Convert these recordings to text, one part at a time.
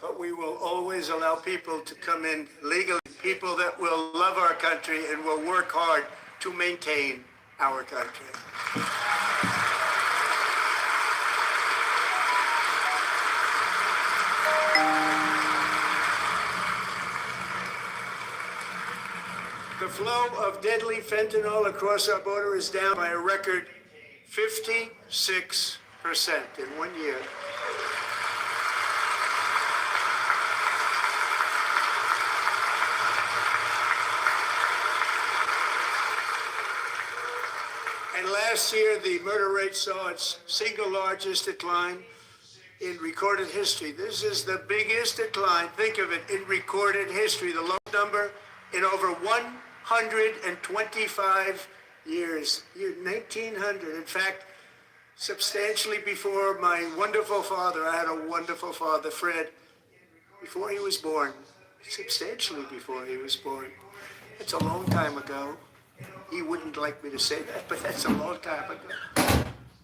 But we will always allow people to come in legally, people that will love our country and will work hard to maintain our country. The flow of deadly fentanyl across our border is down by a record 56% in 1 year. And last year, the murder rate saw its single largest decline in recorded history. This is the biggest decline, think of it, in recorded history, the lowest number in over 125 years, 1900. In fact, substantially before my wonderful father, I had a wonderful father, Fred, before he was born, substantially before he was born. It's a long time ago. He wouldn't like me to say that, but that's a long time ago.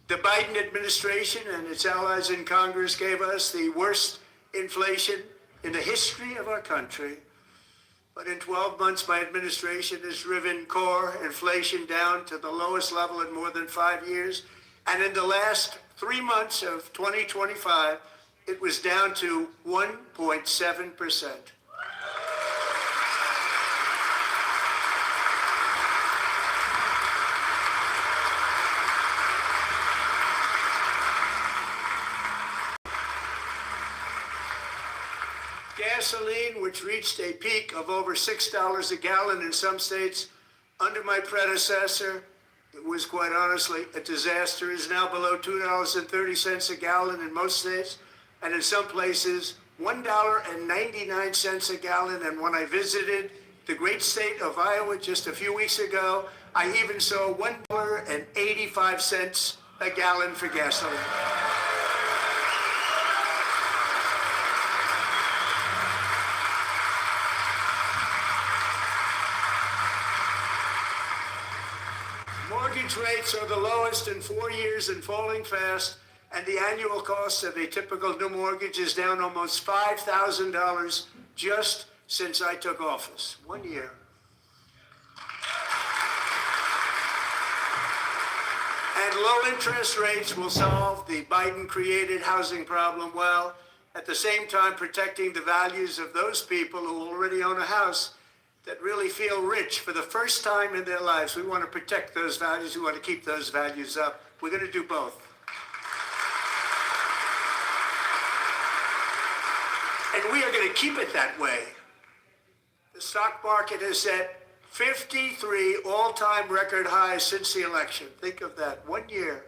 The Biden administration and its allies in Congress gave us the worst inflation in the history of our country. But in 12 months, my administration has driven core inflation down to the lowest level in more than 5 years. And in the last 3 months of 2025, it was down to 1.7%. Gasoline, which reached a peak of over $6 a gallon in some states under my predecessor, it was quite honestly a disaster, is now below $2.30 a gallon in most states, and in some places $1.99 a gallon. And when I visited the great state of Iowa just a few weeks ago, I even saw $1.85 a gallon for gasoline. Mortgage rates are the lowest in 4 years and falling fast, and the annual cost of a typical new mortgage is down almost $5,000 just since I took office. 1 year. And low interest rates will solve the Biden-created housing problem while at the same time protecting the values of those people who already own a house that really feel rich for the first time in their lives. We want to protect those values. We want to keep those values up. We're going to do both. And we are going to keep it that way. The stock market has set 53 all-time record highs since the election. Think of that, 1 year.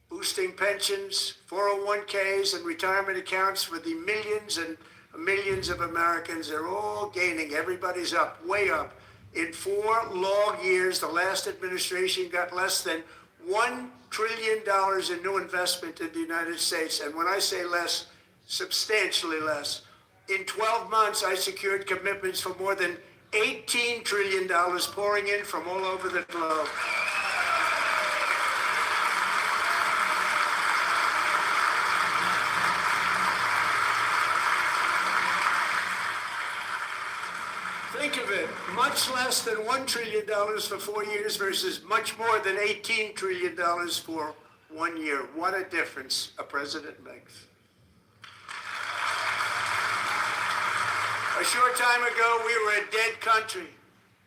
Boosting pensions, 401ks, and retirement accounts for the millions and millions of Americans. Are all gaining. Everybody's up, way up. In 4 long years, the last administration got less than $1 trillion in new investment in the United States. And when I say less, substantially less. In 12 months, I secured commitments for more than $18 trillion pouring in from all over the globe. Think of it, much less than $1 trillion for 4 years versus much more than $18 trillion for 1 year. What a difference a president makes. A short time ago, we were a dead country.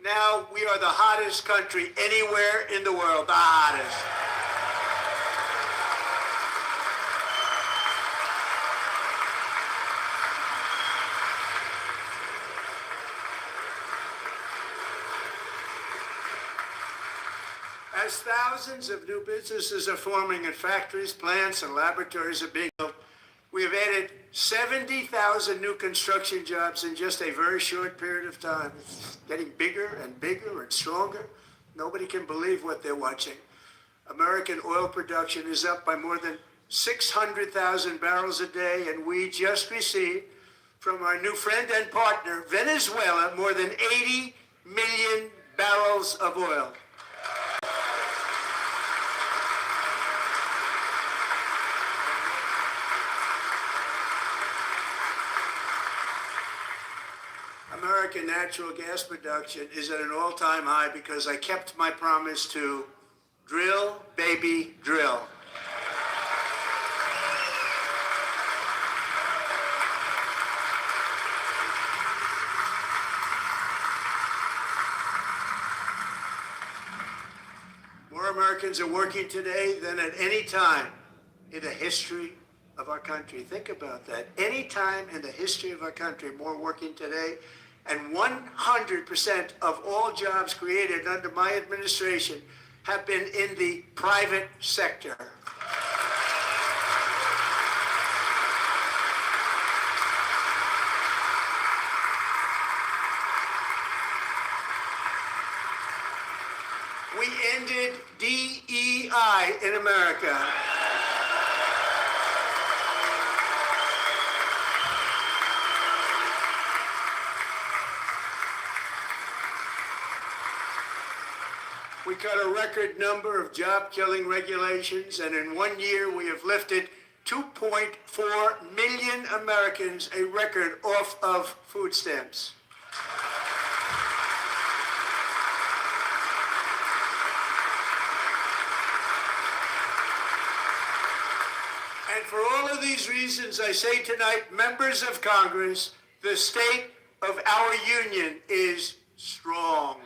Now we are the hottest country anywhere in the world, the hottest. As thousands of new businesses are forming and factories, plants, and laboratories are being built, we have added 70,000 new construction jobs in just a very short period of time. It's getting bigger and bigger and stronger. Nobody can believe what they're watching. American oil production is up by more than 600,000 barrels a day, and we just received from our new friend and partner, Venezuela, more than 80 million barrels of oil. natural gas production is at an all-time high because I kept my promise to drill, baby, drill. More Americans are working today than at any time in the history of our country. Think about that. Any time in the history of our country, more working today. And 100% of all jobs created under my administration have been in the private sector. We ended DEI in America. We cut a record number of job-killing regulations, and in 1 year we have lifted 2.4 million Americans, a record, off of food stamps. And for all of these reasons, I say tonight, members of Congress, the state of our union is strong.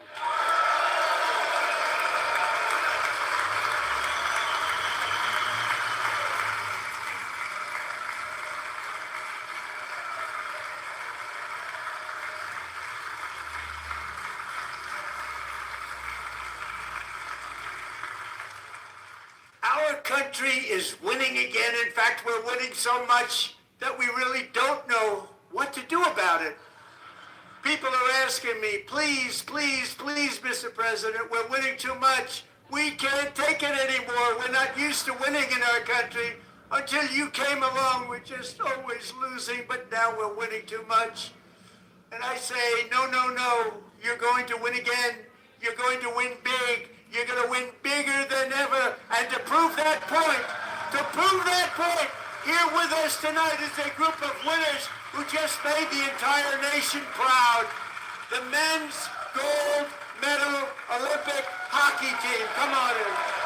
Our country is winning again. In fact, we're winning so much that we really don't know what to do about it. People are asking me, please, please, please, Mr. President, we're winning too much. We can't take it anymore. We're not used to winning in our country. Until you came along, we're just always losing, but now we're winning too much. And I say, no, no, no. You're going to win again. You're going to win big. You're going to win bigger than ever. And to prove that point, here with us tonight is a group of winners who just made the entire nation proud. The men's gold medal Olympic hockey team. Come on in.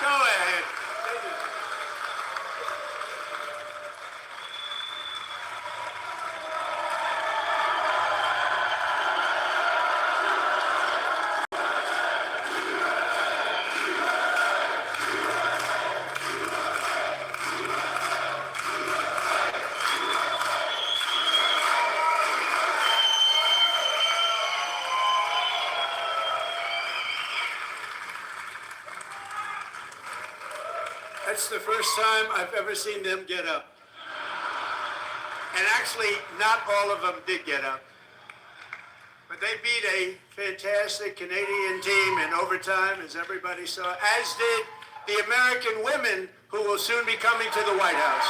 Go ahead. That's the first time I've ever seen them get up. And actually, not all of them did get up. But they beat a fantastic Canadian team in overtime, as everybody saw, as did the American women who will soon be coming to the White House.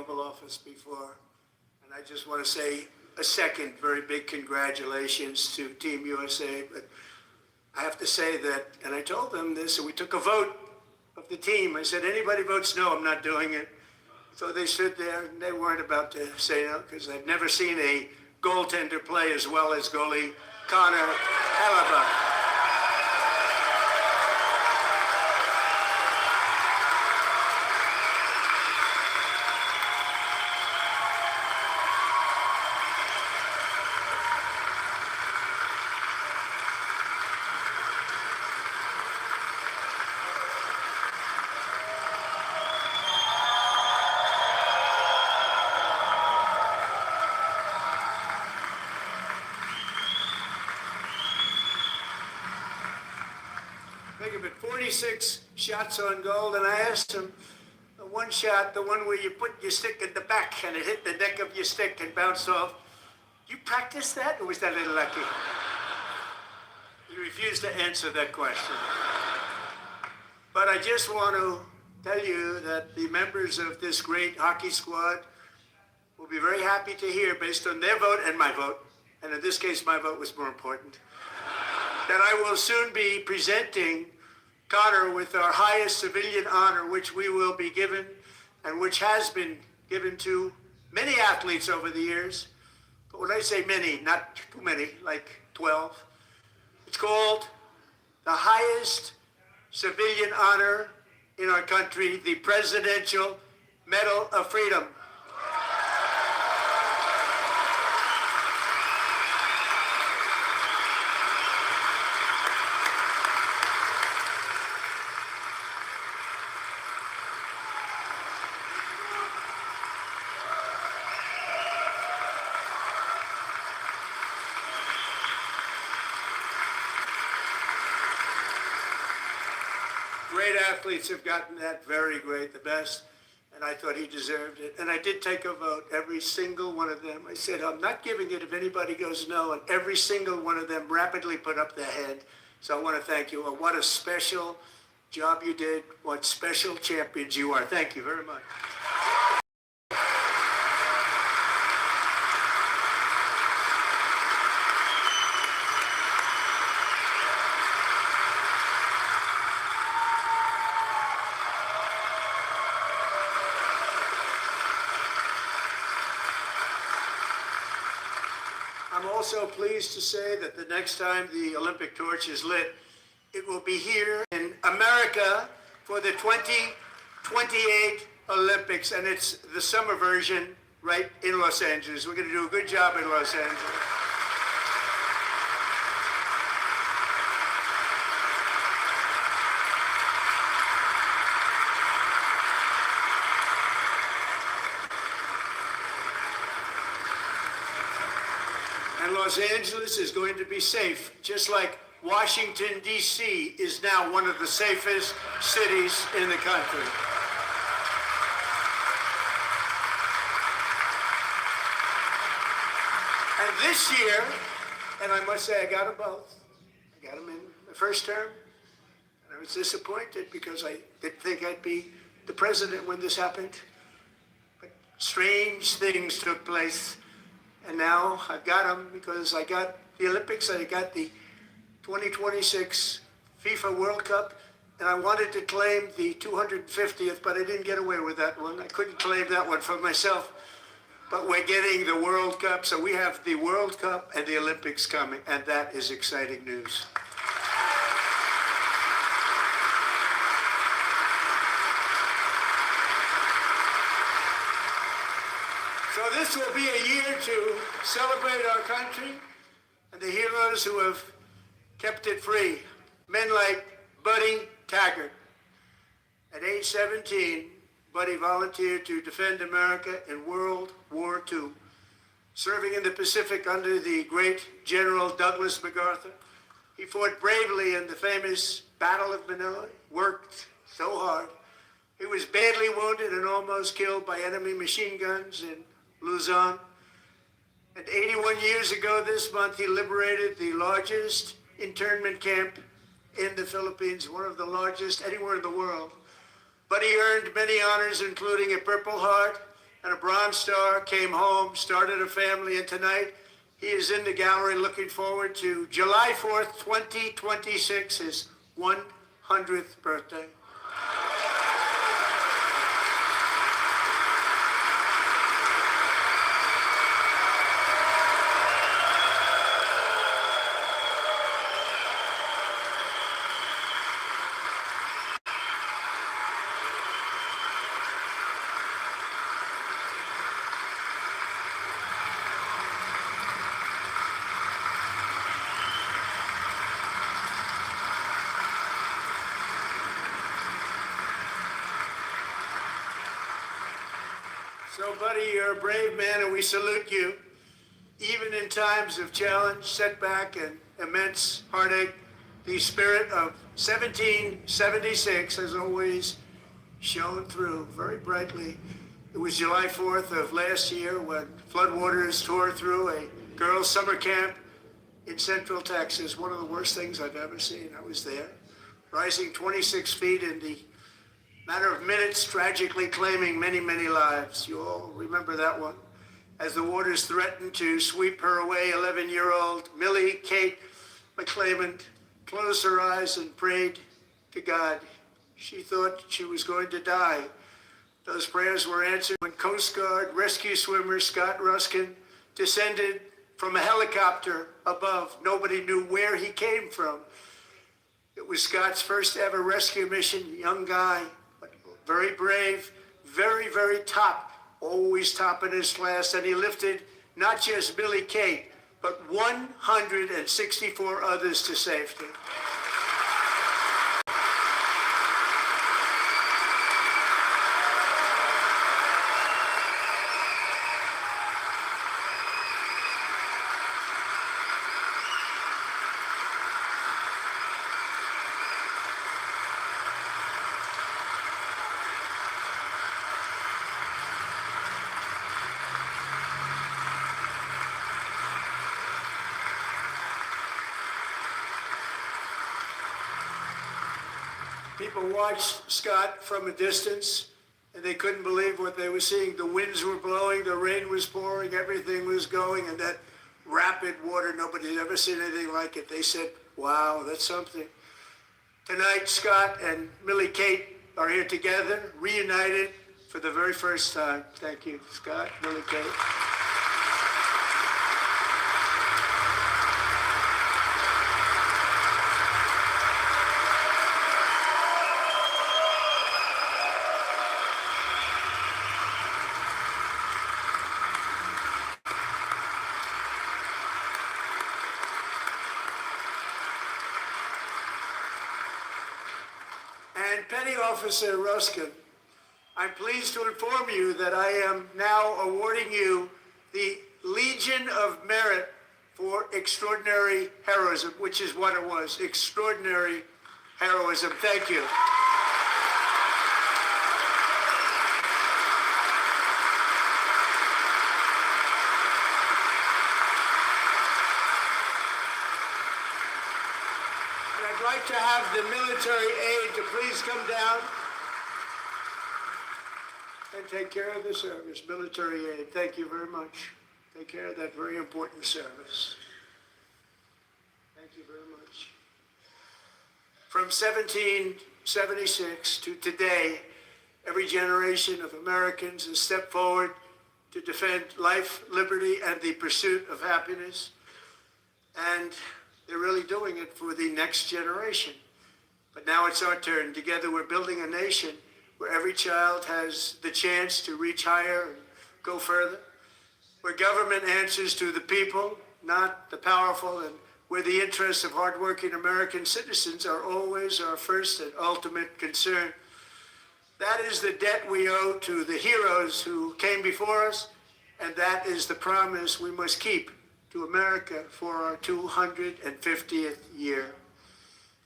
Oval Office before. And I just want to say a second very big congratulations to Team USA. But I have to say that, and I told them this, and we took a vote of the team. I said, anybody votes no, I'm not doing it. So they stood there, and they weren't about to say no, because I've never seen a goaltender play as well as goalie Connor Hellebuck. Think of it, 46 shots on goal, and I asked him, the one shot, the one where you put your stick in the back and it hit the neck of your stick and bounced off, you practiced that, or was that a little lucky? He refused to answer that question. But I just want to tell you that the members of this great hockey squad will be very happy to hear, based on their vote and my vote, and in this case my vote was more important, that I will soon be presenting Connor with our highest civilian honor, which we will be given, and which has been given to many athletes over the years. But when I say many, not too many, like 12, it's called the highest civilian honor in our country, the Presidential Medal of Freedom. Great athletes have gotten that, very great, the best, and I thought he deserved it. And I did take a vote, every single one of them. I said, I'm not giving it if anybody goes no, and every single one of them rapidly put up their hand. So I want to thank you. What a special job you did. What special champions you are. Thank you very much. I'm also pleased to say that the next time the Olympic torch is lit, it will be here in America for the 2028 Olympics, and it's the summer version right in Los Angeles. We're going to do a good job in Los Angeles. And Los Angeles is going to be safe, just like Washington, D.C. is now one of the safest cities in the country. And this year, and I must say I got them both. I got them in the first term, and I was disappointed because I didn't think I'd be the president when this happened. But strange things took place. And now I've got them because I got the Olympics, I got the 2026 FIFA World Cup, and I wanted to claim the 250th, but I didn't get away with that one. I couldn't claim that one for myself. But we're getting the World Cup, so we have the World Cup and the Olympics coming, and that is exciting news. So this will be a year to celebrate our country and the heroes who have kept it free. Men like Buddy Taggart. At age 17, Buddy volunteered to defend America in World War II, serving in the Pacific under the great General Douglas MacArthur. He fought bravely in the famous Battle of Manila, worked so hard. He was badly wounded and almost killed by enemy machine guns in Luzon. And 81 years ago this month, he liberated the largest internment camp in the Philippines, one of the largest anywhere in the world. But he earned many honors, including a Purple Heart and a Bronze Star, came home, started a family, and tonight he is in the gallery looking forward to July 4th, 2026, his 100th birthday. So, buddy, you're a brave man, and we salute you. Even in times of challenge, setback, and immense heartache, the spirit of 1776 has always shone through very brightly. It was July 4th of last year when floodwaters tore through a girls' summer camp in Central Texas. One of the worst things I've ever seen. I was there, rising 26 feet in the matter of minutes, tragically claiming many, many lives. You all remember that one. As the waters threatened to sweep her away, 11-year-old Millie Kate McClament closed her eyes and prayed to God. She thought she was going to die. Those prayers were answered when Coast Guard rescue swimmer Scott Ruskin descended from a helicopter above. Nobody knew where he came from. It was Scott's first ever rescue mission, young guy, but very brave, very, very top, always top in his class, and he lifted not just Billy Kate, but 164 others to safety. People watched Scott from a distance, and they couldn't believe what they were seeing. The winds were blowing, the rain was pouring, everything was going, and that rapid water, nobody's ever seen anything like it. They said, wow, that's something. Tonight, Scott and Millie Kate are here together, reunited for the very first time. Thank you, Scott, Millie Kate. And Petty Officer Ruskin, I'm pleased to inform you that I am now awarding you the Legion of Merit for extraordinary heroism, which is what it was, extraordinary heroism. Thank you. I'd like to have the military aide to please come down and take care of the service. Military aide, thank you very much. Take care of that very important service. Thank you very much. From 1776 to today, every generation of Americans has stepped forward to defend life, liberty, and the pursuit of happiness. And they're really doing it for the next generation. But now it's our turn. Together we're building a nation where every child has the chance to reach higher and go further, where government answers to the people, not the powerful, and where the interests of hardworking American citizens are always our first and ultimate concern. That is the debt we owe to the heroes who came before us, and that is the promise we must keep to America for our 250th year.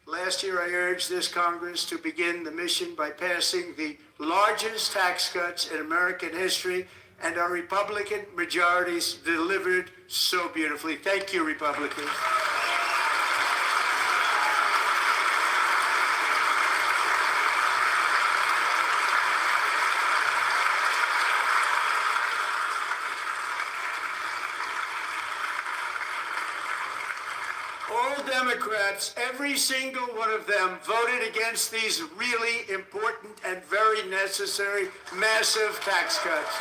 Last year, I urged this Congress to begin the mission by passing the largest tax cuts in American history, and our Republican majorities delivered so beautifully. Thank you, Republicans. Democrats, every single one of them, voted against these really important and very necessary massive tax cuts.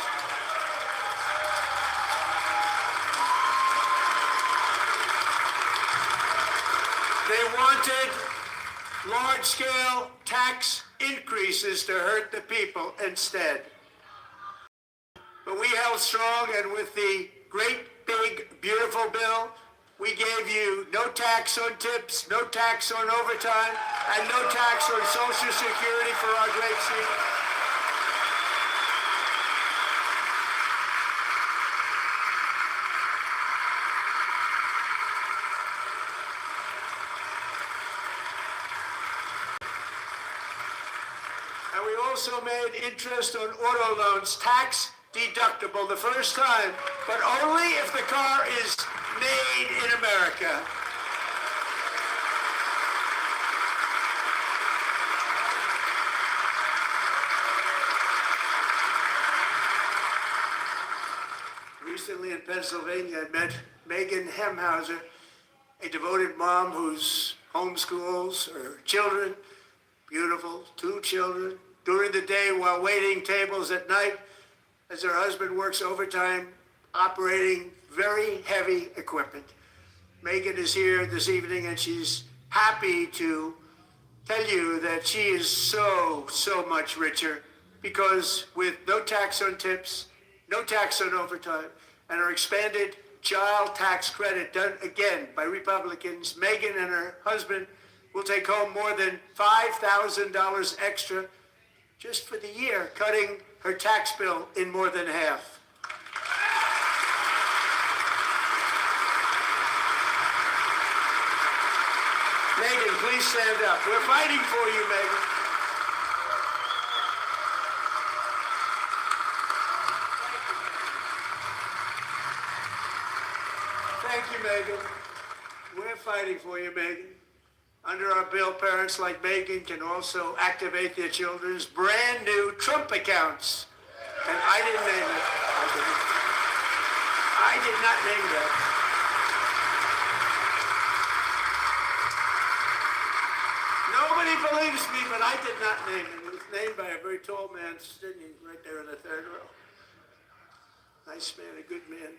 They wanted large-scale tax increases to hurt the people instead. But we held strong, and with the great, big, beautiful bill, we gave you no tax on tips, no tax on overtime, and no tax on Social Security for our great seniors. And we also made interest on auto loans tax deductible the first time, but only if the car is made in America. Recently in Pennsylvania, I met Megan Hemhauser, a devoted mom who's homeschools her children, beautiful, 2 children, during the day while waiting tables at night as her husband works overtime operating very heavy equipment. Megan is here this evening, and she's happy to tell you that she is so much richer because with no tax on tips, no tax on overtime, and her expanded child tax credit done again by Republicans, Megan and her husband will take home more than $5,000 extra just for the year, cutting her tax bill in more than half. Megan, please stand up. We're fighting for you, Megan. Thank you, Megan. We're fighting for you, Megan. Under our bill, parents like Megan can also activate their children's brand new Trump accounts. And I didn't name it. I did not name that. Nobody believes me, but I did not name it. It was named by a very tall man sitting right there in the third row. Nice man, a good man.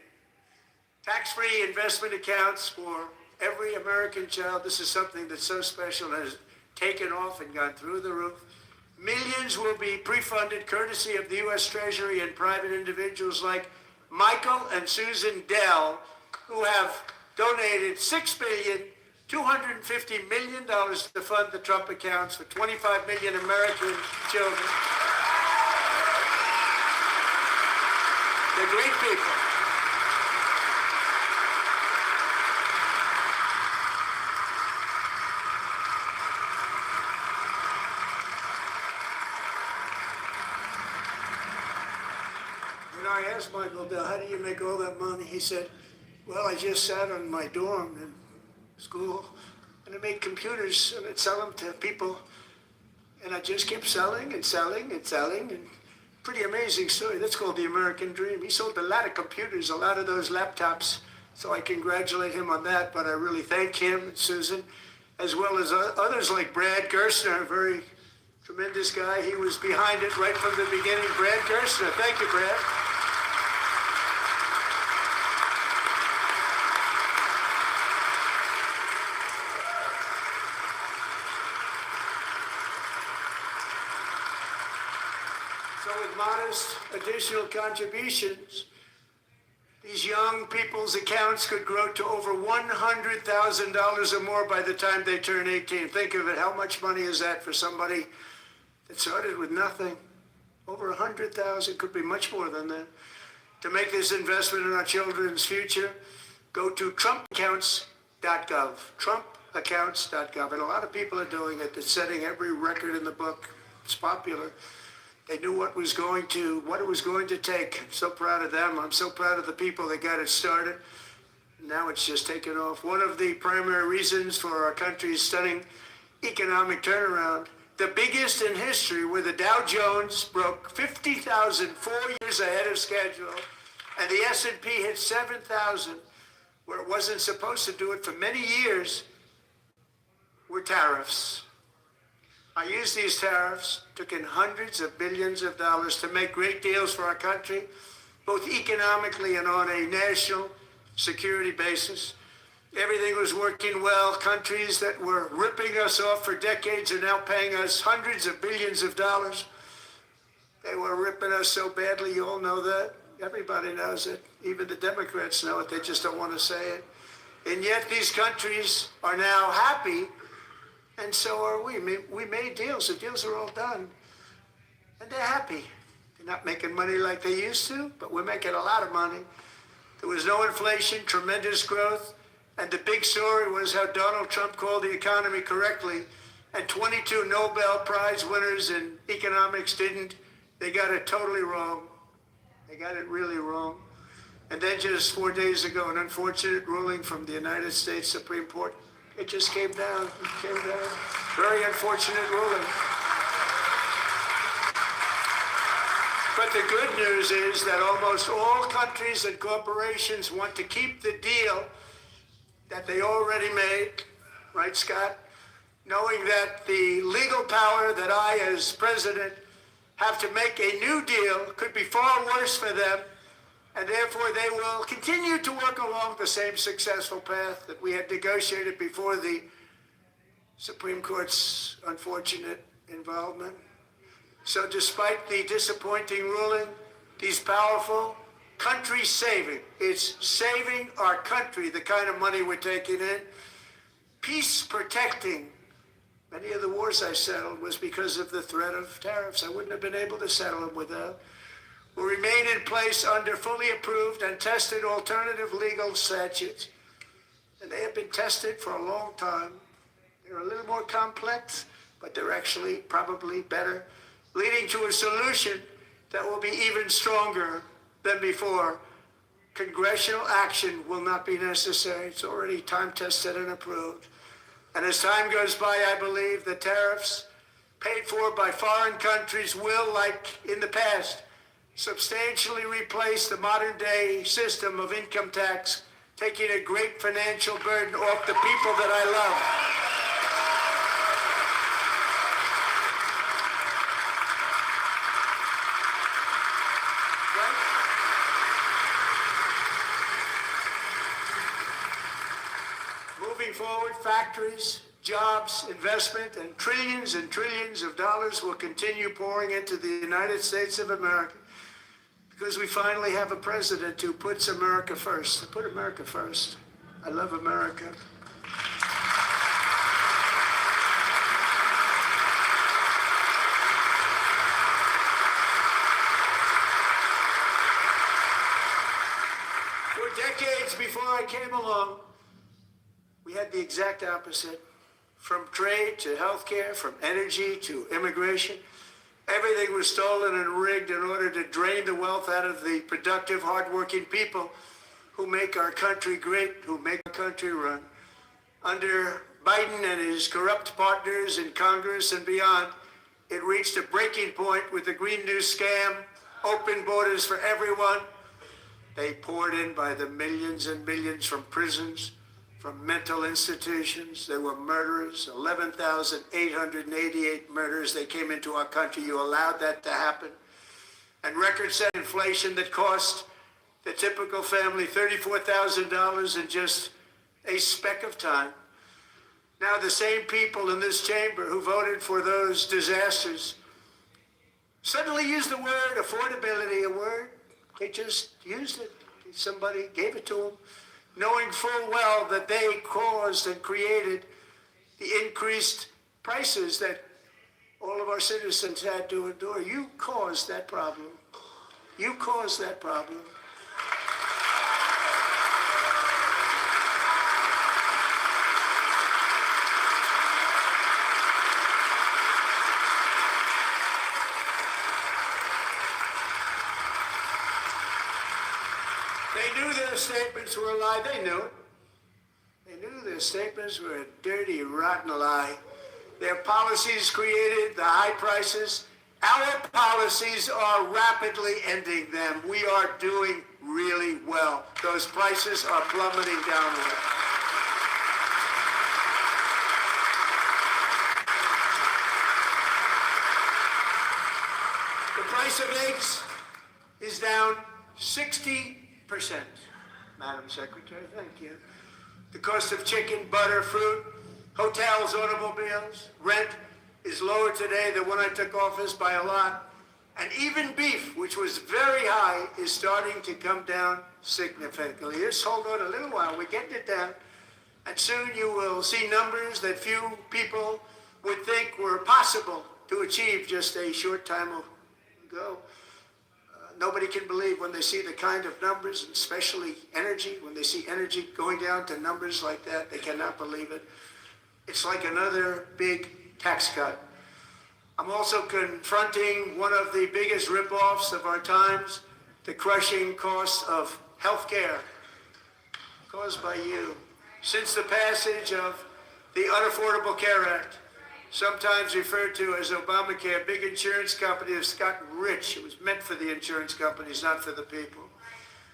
Tax-free investment accounts for every American child. This is something that's so special and has taken off and gone through the roof. Millions will be pre-funded courtesy of the U.S. Treasury and private individuals like Michael and Susan Dell, who have donated $6,250 million to fund the Trump accounts for 25 million American children. They're great people. I asked Michael, how do you make all that money? He said, well, I just sat on my dorm in school, and I made computers, and I'd sell them to people, and I just kept selling and selling and selling, and pretty amazing story. That's called the American dream. He sold a lot of computers, a lot of those laptops, so I congratulate him on that, but I really thank him and Susan, as well as others like Brad Gerstner, a very tremendous guy. He was behind it right from the beginning. Brad Gerstner, thank you, Brad. So with modest additional contributions, these young people's accounts could grow to over $100,000 or more by the time they turn 18. Think of it, how much money is that for somebody that started with nothing? Over 100,000, could be much more than that. To make this investment in our children's future, go to trumpaccounts.gov, trumpaccounts.gov. And a lot of people are doing it. They're setting every record in the book. It's popular. They knew what it was going to take. I'm so proud of them. I'm so proud of the people that got it started. Now it's just taken off. One of the primary reasons for our country's stunning economic turnaround, the biggest in history, where the Dow Jones broke 50,000 4 years ahead of schedule, and the S&P hit 7,000, where it wasn't supposed to do it for many years, were tariffs. I used these tariffs, took in hundreds of billions of dollars to make great deals for our country, both economically and on a national security basis. Everything was working well. Countries that were ripping us off for decades are now paying us hundreds of billions of dollars. They were ripping us so badly, you all know that. Everybody knows it. Even the Democrats know it. They just don't want to say it. And yet these countries are now happy, and so are we. We made deals. The deals are all done. And they're happy. They're not making money like they used to, but we're making a lot of money. There was no inflation, tremendous growth, and the big story was how Donald Trump called the economy correctly, and 22 Nobel Prize winners in economics didn't. They got it totally wrong. They got it really wrong. And then just 4 days ago, an unfortunate ruling from the United States Supreme Court. It just came down. It came down. Very unfortunate ruling. But the good news is that almost all countries and corporations want to keep the deal that they already made, right, Scott? Knowing that the legal power that I, as president, have to make a new deal could be far worse for them, and therefore they will continue to work along the same successful path that we had negotiated before the Supreme Court's unfortunate involvement. So despite the disappointing ruling, these powerful country saving, it's saving our country, the kind of money we're taking in, peace protecting. Many of the wars I settled was because of the threat of tariffs. I wouldn't have been able to settle them without. Will remain in place under fully approved and tested alternative legal statutes. And they have been tested for a long time. They're a little more complex, but they're actually probably better, leading to a solution that will be even stronger than before. Congressional action will not be necessary. It's already time tested and approved. And as time goes by, I believe the tariffs paid for by foreign countries will, like in the past, substantially replace the modern-day system of income tax, taking a great financial burden off the people that I love. Right? Moving forward, factories, jobs, investment, and trillions of dollars will continue pouring into the United States of America, because we finally have a president who puts America first. I put America first. I love America. For decades before I came along, we had the exact opposite. From trade to healthcare, from energy to immigration, everything was stolen and rigged in order to drain the wealth out of the productive, hardworking people who make our country great, who make our country run. Under Biden and his corrupt partners in Congress and beyond, it reached a breaking point with the Green New scam, open borders for everyone. They poured in by the millions and millions from prisons, from mental institutions. There were murderers, 11,888 murders. They came into our country. You allowed that to happen. And record-setting inflation that cost the typical family $34,000 in just a speck of time. Now the same people in this chamber who voted for those disasters suddenly used the word affordability, a word. They just used it. Somebody gave it to them, knowing full well that they caused and created the increased prices that all of our citizens had to endure. You caused that problem. You caused that problem. They knew their statements were a lie. They knew it. They knew their statements were a dirty, rotten lie. Their policies created the high prices. Our policies are rapidly ending them. We are doing really well. Those prices are plummeting downward. The price of eggs is down 60%. Madam Secretary, thank you. The cost of chicken, butter, fruit, hotels, automobiles, rent is lower today than when I took office by a lot. And even beef, which was very high, is starting to come down significantly. Just hold on a little while, we're getting it down. And soon you will see numbers that few people would think were possible to achieve just a short time ago. Nobody can believe when they see the kind of numbers, and especially energy, when they see energy going down to numbers like that, they cannot believe it. It's like another big tax cut. I'm also confronting one of the biggest ripoffs of our times, the crushing costs of health care caused by you. Since the passage of the Unaffordable Care Act, sometimes referred to as Obamacare, big insurance companies have gotten rich. It was meant for the insurance companies, not for the people.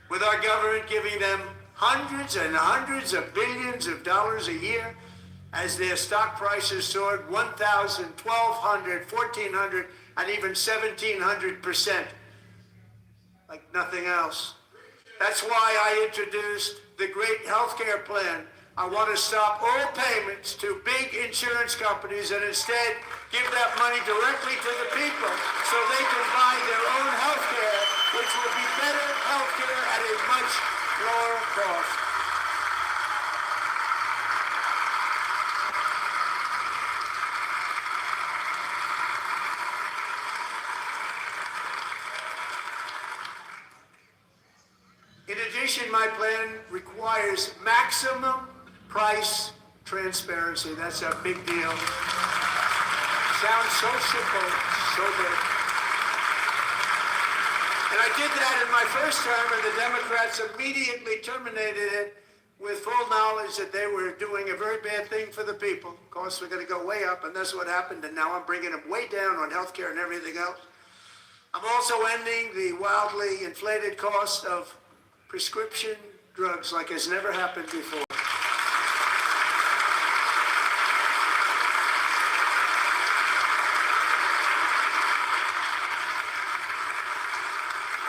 With our government giving them hundreds and hundreds of billions of dollars a year as their stock prices soared 1,000, 1,200, 1,400, and even 1,700%, like nothing else. That's why I introduced the great health care plan. I want to stop all payments to big insurance companies and instead give that money directly to the people so they can buy their own health care, which will be better health care at a much lower cost. In addition, my plan requires maximum price transparency. That's a big deal. Sounds so simple, so big. And I did that in my first term, and the Democrats immediately terminated it with full knowledge that they were doing a very bad thing for the people. Costs were going to go way up, and that's what happened, and now I'm bringing them way down on health care and everything else. I'm also ending the wildly inflated cost of prescription drugs like has never happened before.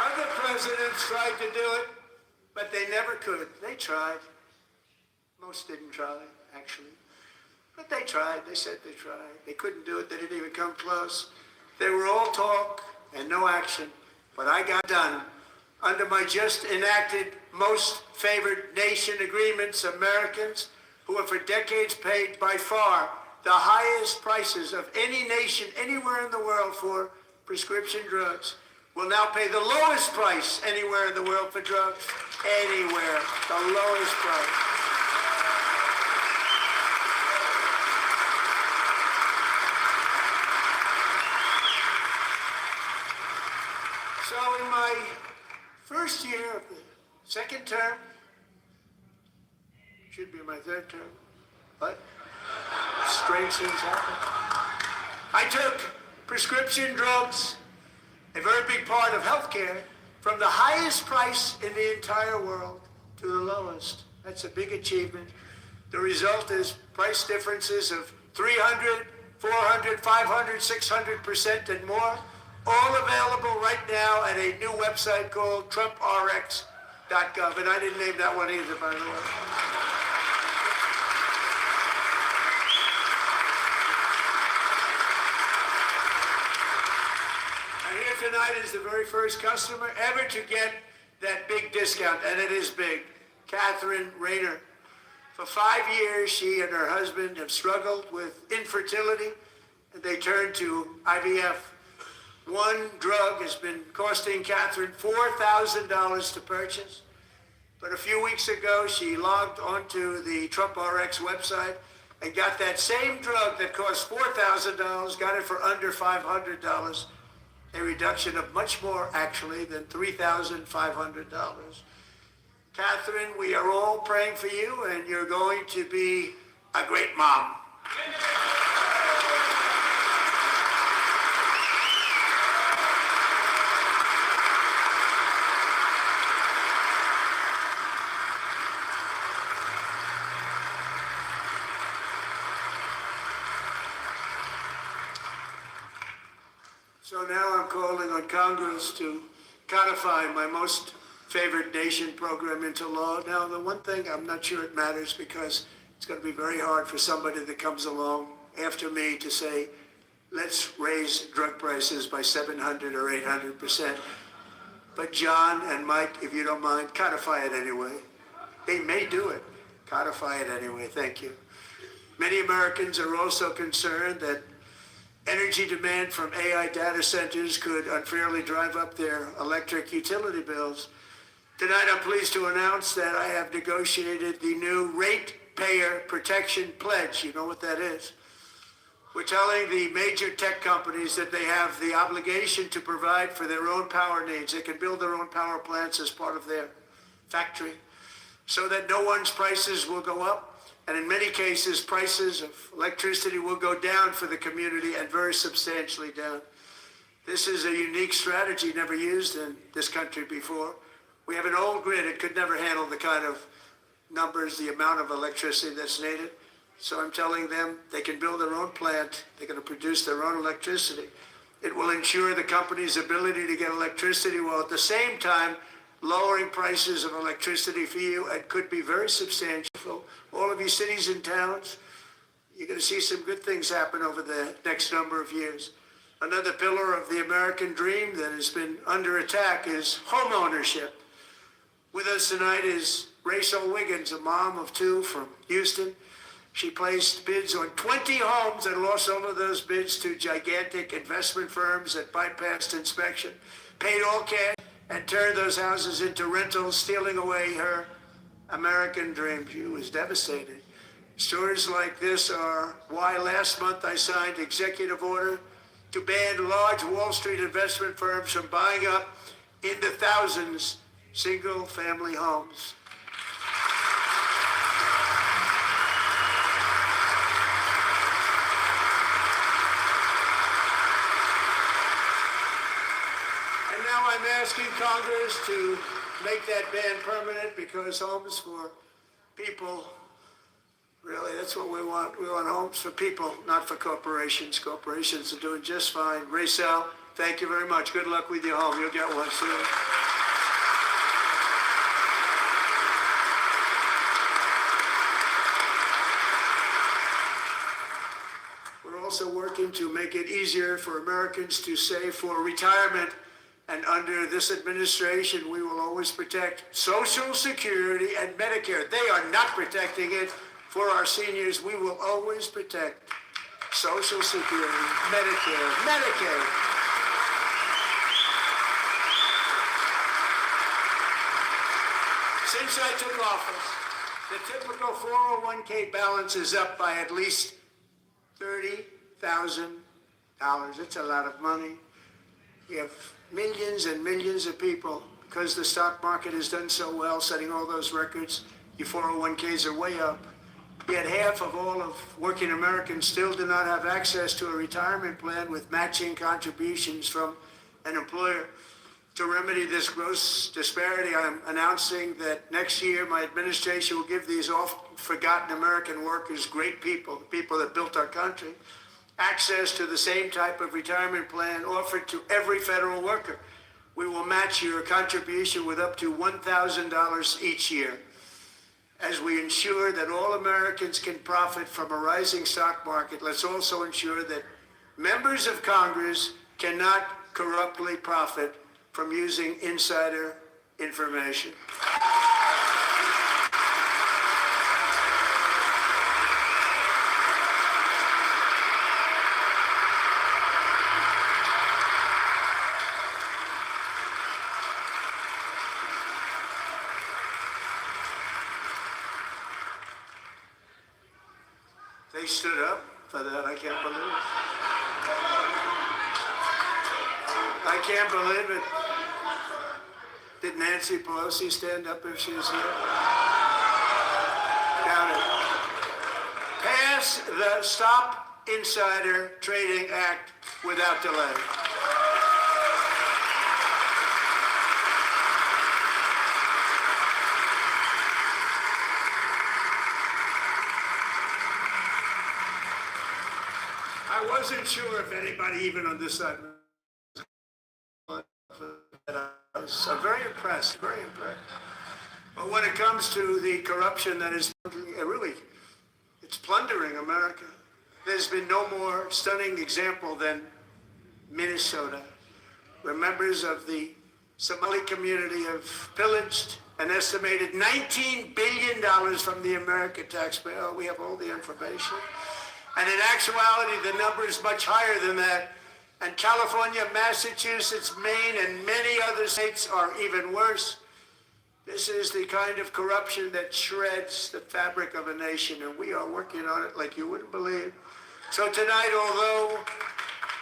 Other presidents tried to do it, but they never could. They tried. Most didn't try, actually. But they tried. They said they tried. They couldn't do it. They didn't even come close. They were all talk and no action. But I got done. Under my just enacted most favored nation agreements, Americans who have for decades paid by far the highest prices of any nation anywhere in the world for prescription drugs will now pay the lowest price anywhere in the world for drugs. Anywhere. The lowest price. So in my first year of the second term, should be my third term, but strange things happen. I took prescription drugs, a very big part of healthcare, from the highest price in the entire world to the lowest. That's a big achievement. The result is price differences of 300, 400, 500, 600% and more. All available right now at a new website called TrumpRx.gov. And I didn't name that one either, by the way. And here tonight is the very first customer ever to get that big discount, and it is big. Catherine Rayner. For 5 years, she and her husband have struggled with infertility, and they turned to IVF. One drug has been costing Catherine $4,000 to purchase. But a few weeks ago, she logged onto the Trump RX website and got that same drug that cost $4,000, got it for under $500, a reduction of much more, actually, than $3,500. Catherine, we are all praying for you, and you're going to be a great mom. So now I'm calling on Congress to codify my most favored nation program into law. Now, the one thing, I'm not sure it matters because it's going to be very hard for somebody that comes along after me to say, let's raise drug prices by 700 or 800%. But John and Mike, if you don't mind, codify it anyway. They may do it. Codify it anyway. Thank you. Many Americans are also concerned that energy demand from AI data centers could unfairly drive up their electric utility bills. Tonight, I'm pleased to announce that I have negotiated the new Ratepayer Protection Pledge. You know what that is? We're telling the major tech companies that they have the obligation to provide for their own power needs. They can build their own power plants as part of their factory so that no one's prices will go up. And in many cases, prices of electricity will go down for the community and very substantially down. This is a unique strategy never used in this country before. We have an old grid. It could never handle the kind of numbers, the amount of electricity that's needed. So I'm telling them they can build their own plant. They're going to produce their own electricity. It will ensure the company's ability to get electricity while at the same time lowering prices of electricity for you and could be very substantial. All of you cities and towns, you're going to see some good things happen over the next number of years. Another pillar of the American dream that has been under attack is home ownership. With us tonight is Rachel Wiggins, a mom of two from Houston. She placed bids on 20 homes and lost all of those bids to gigantic investment firms that bypassed inspection, paid all cash, and turned those houses into rentals, stealing away her American dream. She was devastated. Stories like this are why last month I signed executive order to ban large Wall Street investment firms from buying up into thousands single-family homes. I'm asking Congress to make that ban permanent because homes for people, really, that's what we want. We want homes for people, not for corporations. Corporations are doing just fine. Rachel, thank you very much. Good luck with your home. You'll get one soon. We're also working to make it easier for Americans to save for retirement. And under this administration, we will always protect Social Security and Medicare. They are not protecting it for our seniors. We will always protect Social Security, Medicare, Medicaid. Since I took office, the typical 401k balance is up by at least $30,000. It's a lot of money. You have millions and millions of people, because the stock market has done so well, setting all those records, your 401ks are way up. Yet half of all of working Americans still do not have access to a retirement plan with matching contributions from an employer. To remedy this gross disparity, I'm announcing that next year my administration will give these oft-forgotten American workers, great people, the people that built our country, access to the same type of retirement plan offered to every federal worker. We will match your contribution with up to $1,000 each year. As we ensure that all Americans can profit from a rising stock market, let's also ensure that members of Congress cannot corruptly profit from using insider information. They stood up for that. I can't believe it. I can't believe it. Did Nancy Pelosi stand up if she was here? Doubt it. Pass the Stop Insider Trading Act without delay. I wasn't sure if anybody, even on this side, was. I'm very impressed, very impressed. But when it comes to the corruption that is really, it's plundering America, there's been no more stunning example than Minnesota, where members of the Somali community have pillaged an estimated $19 billion from the American taxpayer. Oh, we have all the information. And in actuality, the number is much higher than that. And California, Massachusetts, Maine, and many other states are even worse. This is the kind of corruption that shreds the fabric of a nation, and we are working on it like you wouldn't believe. So tonight, although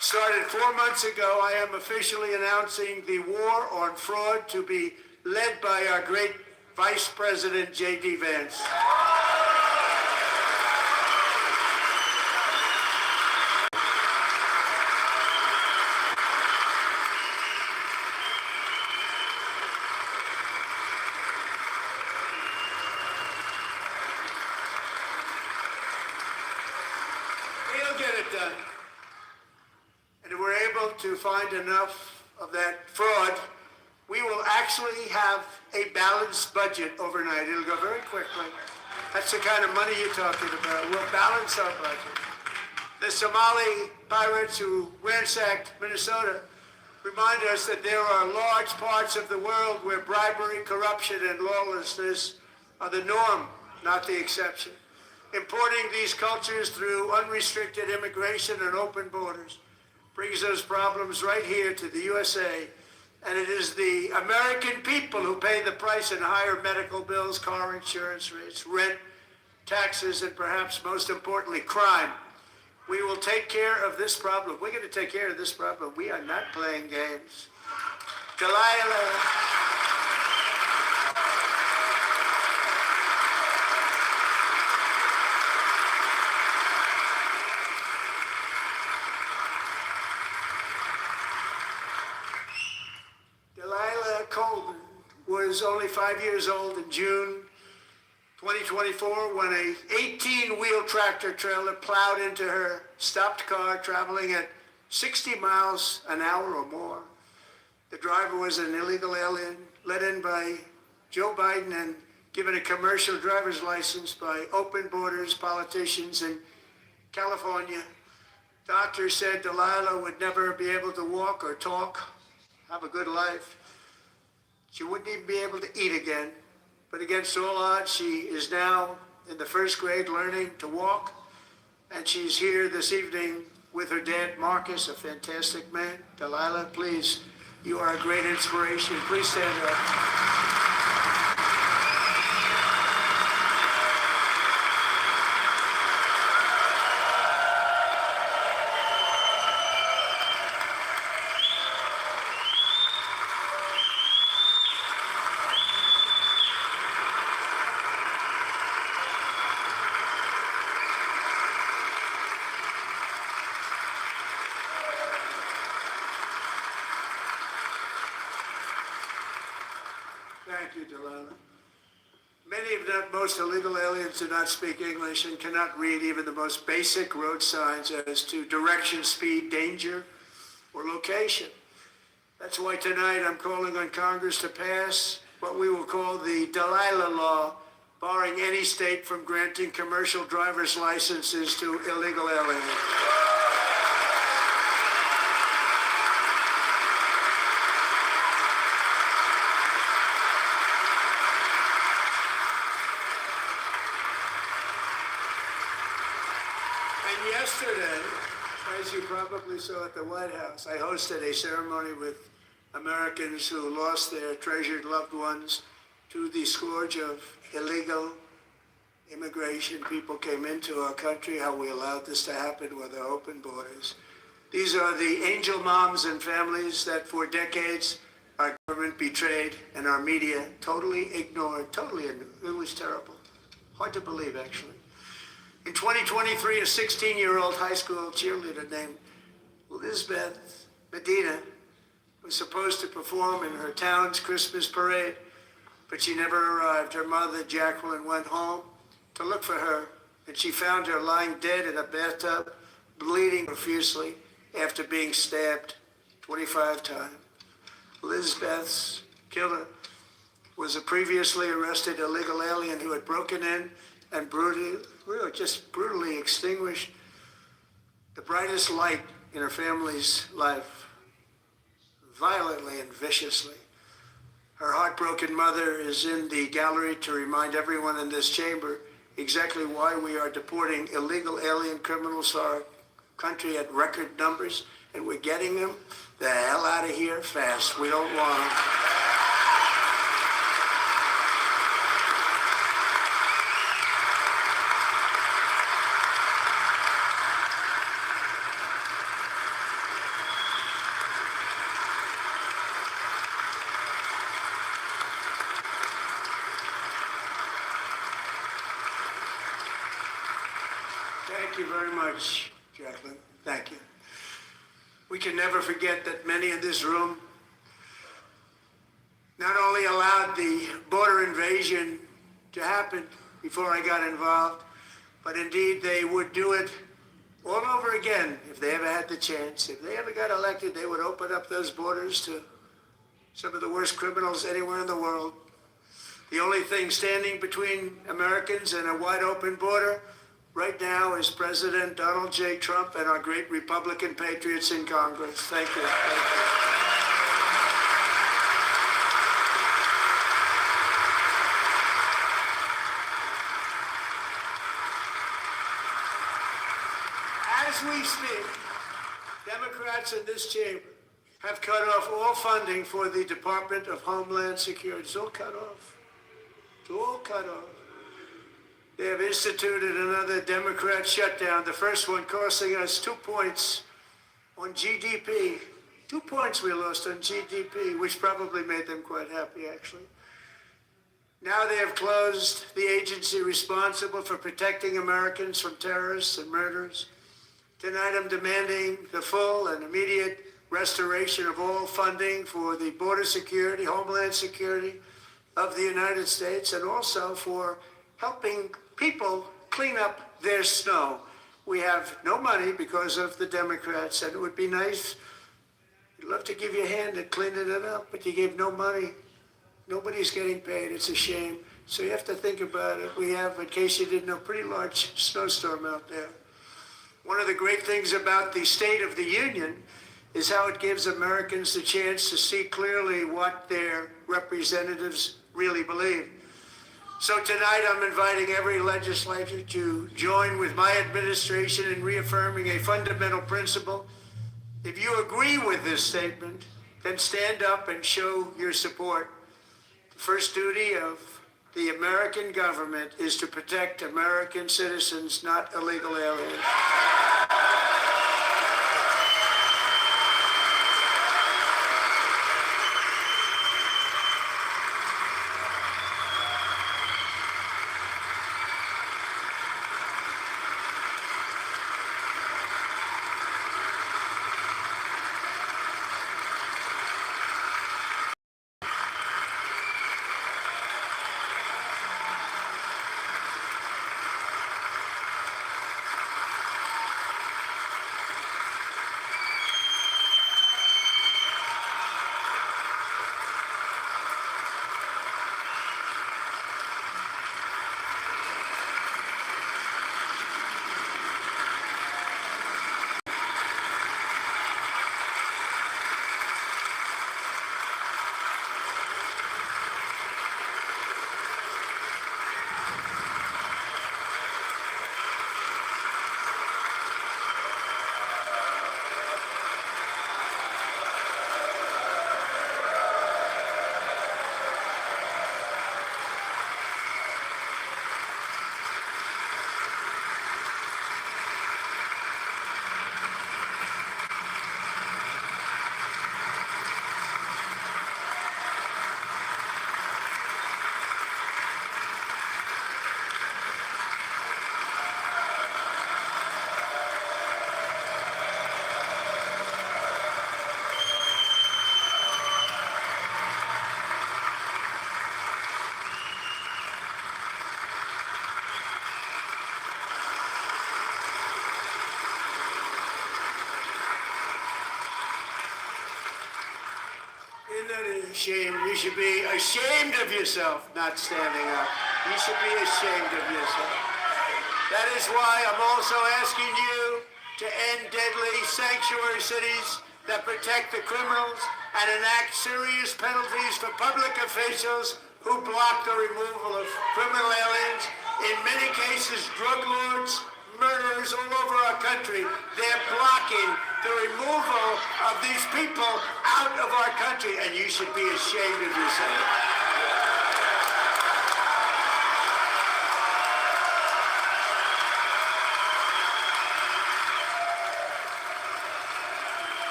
started 4 months ago, I am officially announcing the war on fraud to be led by our great Vice President, J.D. Vance. We'll get it done. And if we're able to find enough of that fraud, we will actually have a balanced budget overnight. It'll go very quickly. That's the kind of money you're talking about. We'll balance our budget. The Somali pirates who ransacked Minnesota remind us that there are large parts of the world where bribery, corruption, and lawlessness are the norm, not the exception. Importing these cultures through unrestricted immigration and open borders brings those problems right here to the USA. And it is the American people who pay the price in higher medical bills, car insurance rates, rent, taxes, and perhaps most importantly, crime. We will take care of this problem. We're going to take care of this problem. We are not playing games. Delilah Coleman was only 5 years old in June 2024 when a 18-wheel tractor trailer plowed into her stopped car traveling at 60 miles an hour or more. The driver was an illegal alien let in by Joe Biden and given a commercial driver's license by open borders politicians in California. Doctors said Delilah would never be able to walk or talk, have a good life. She wouldn't even be able to eat again. But against all odds, she is now in the first grade learning to walk. And she's here this evening with her dad, Marcus, a fantastic man. Delilah, please, you are a great inspiration. Please stand up. Thank you, Delilah. Many, if not most, illegal aliens do not speak English and cannot read even the most basic road signs as to direction, speed, danger, or location. That's why tonight I'm calling on Congress to pass what we will call the Delilah Law, barring any state from granting commercial driver's licenses to illegal aliens. And yesterday, as you probably saw at the White House, I hosted a ceremony with Americans who lost their treasured loved ones to the scourge of illegal immigration. People came into our country, how we allowed this to happen with our open borders. These are the angel moms and families that for decades our government betrayed and our media totally ignored. It was terrible. Hard to believe, actually. In 2023, a 16-year-old high school cheerleader named Elizabeth Medina was supposed to perform in her town's Christmas parade, but she never arrived. Her mother, Jacqueline, went home to look for her, and she found her lying dead in a bathtub, bleeding profusely after being stabbed 25 times. Elizabeth's killer was a previously arrested illegal alien who had broken in and brutally extinguished the brightest light in her family's life, violently and viciously. Her heartbroken mother is in the gallery to remind everyone in this chamber exactly why we are deporting illegal alien criminals to our country at record numbers, and we're getting them the hell out of here fast. We don't want them. Thank you very much, Jacqueline. Thank you. We can never forget that many in this room not only allowed the border invasion to happen before I got involved, but indeed they would do it all over again if they ever had the chance. If they ever got elected, they would open up those borders to some of the worst criminals anywhere in the world. The only thing standing between Americans and a wide open border right now is President Donald J. Trump and our great Republican patriots in Congress. Thank you. Thank you. As we speak, Democrats in this chamber have cut off all funding for the Department of Homeland Security. It's all cut off. It's all cut off. They have instituted another Democrat shutdown, the first one costing us 2 points on GDP. 2 points we lost on GDP, which probably made them quite happy, actually. Now they have closed the agency responsible for protecting Americans from terrorists and murderers. Tonight I'm demanding the full and immediate restoration of all funding for the border security, homeland security of the United States, and also for helping people clean up their snow. We have no money because of the Democrats, and it would be nice. We'd love to give you a hand at cleaning it up, but you gave no money. Nobody's getting paid. It's a shame. So you have to think about it. We have, in case you didn't know, a pretty large snowstorm out there. One of the great things about the State of the Union is how it gives Americans the chance to see clearly what their representatives really believe. So tonight I'm inviting every legislator to join with my administration in reaffirming a fundamental principle. If you agree with this statement, then stand up and show your support. The first duty of the American government is to protect American citizens, not illegal aliens. Isn't that a shame? You should be ashamed of yourself not standing up. You should be ashamed of yourself. That is why I'm also asking you to end deadly sanctuary cities that protect the criminals and enact serious penalties for public officials who block the removal of criminal aliens. In many cases, drug lords, murderers all over our country, they're blocking the removal of these people out of our country, and you should be ashamed of yourself.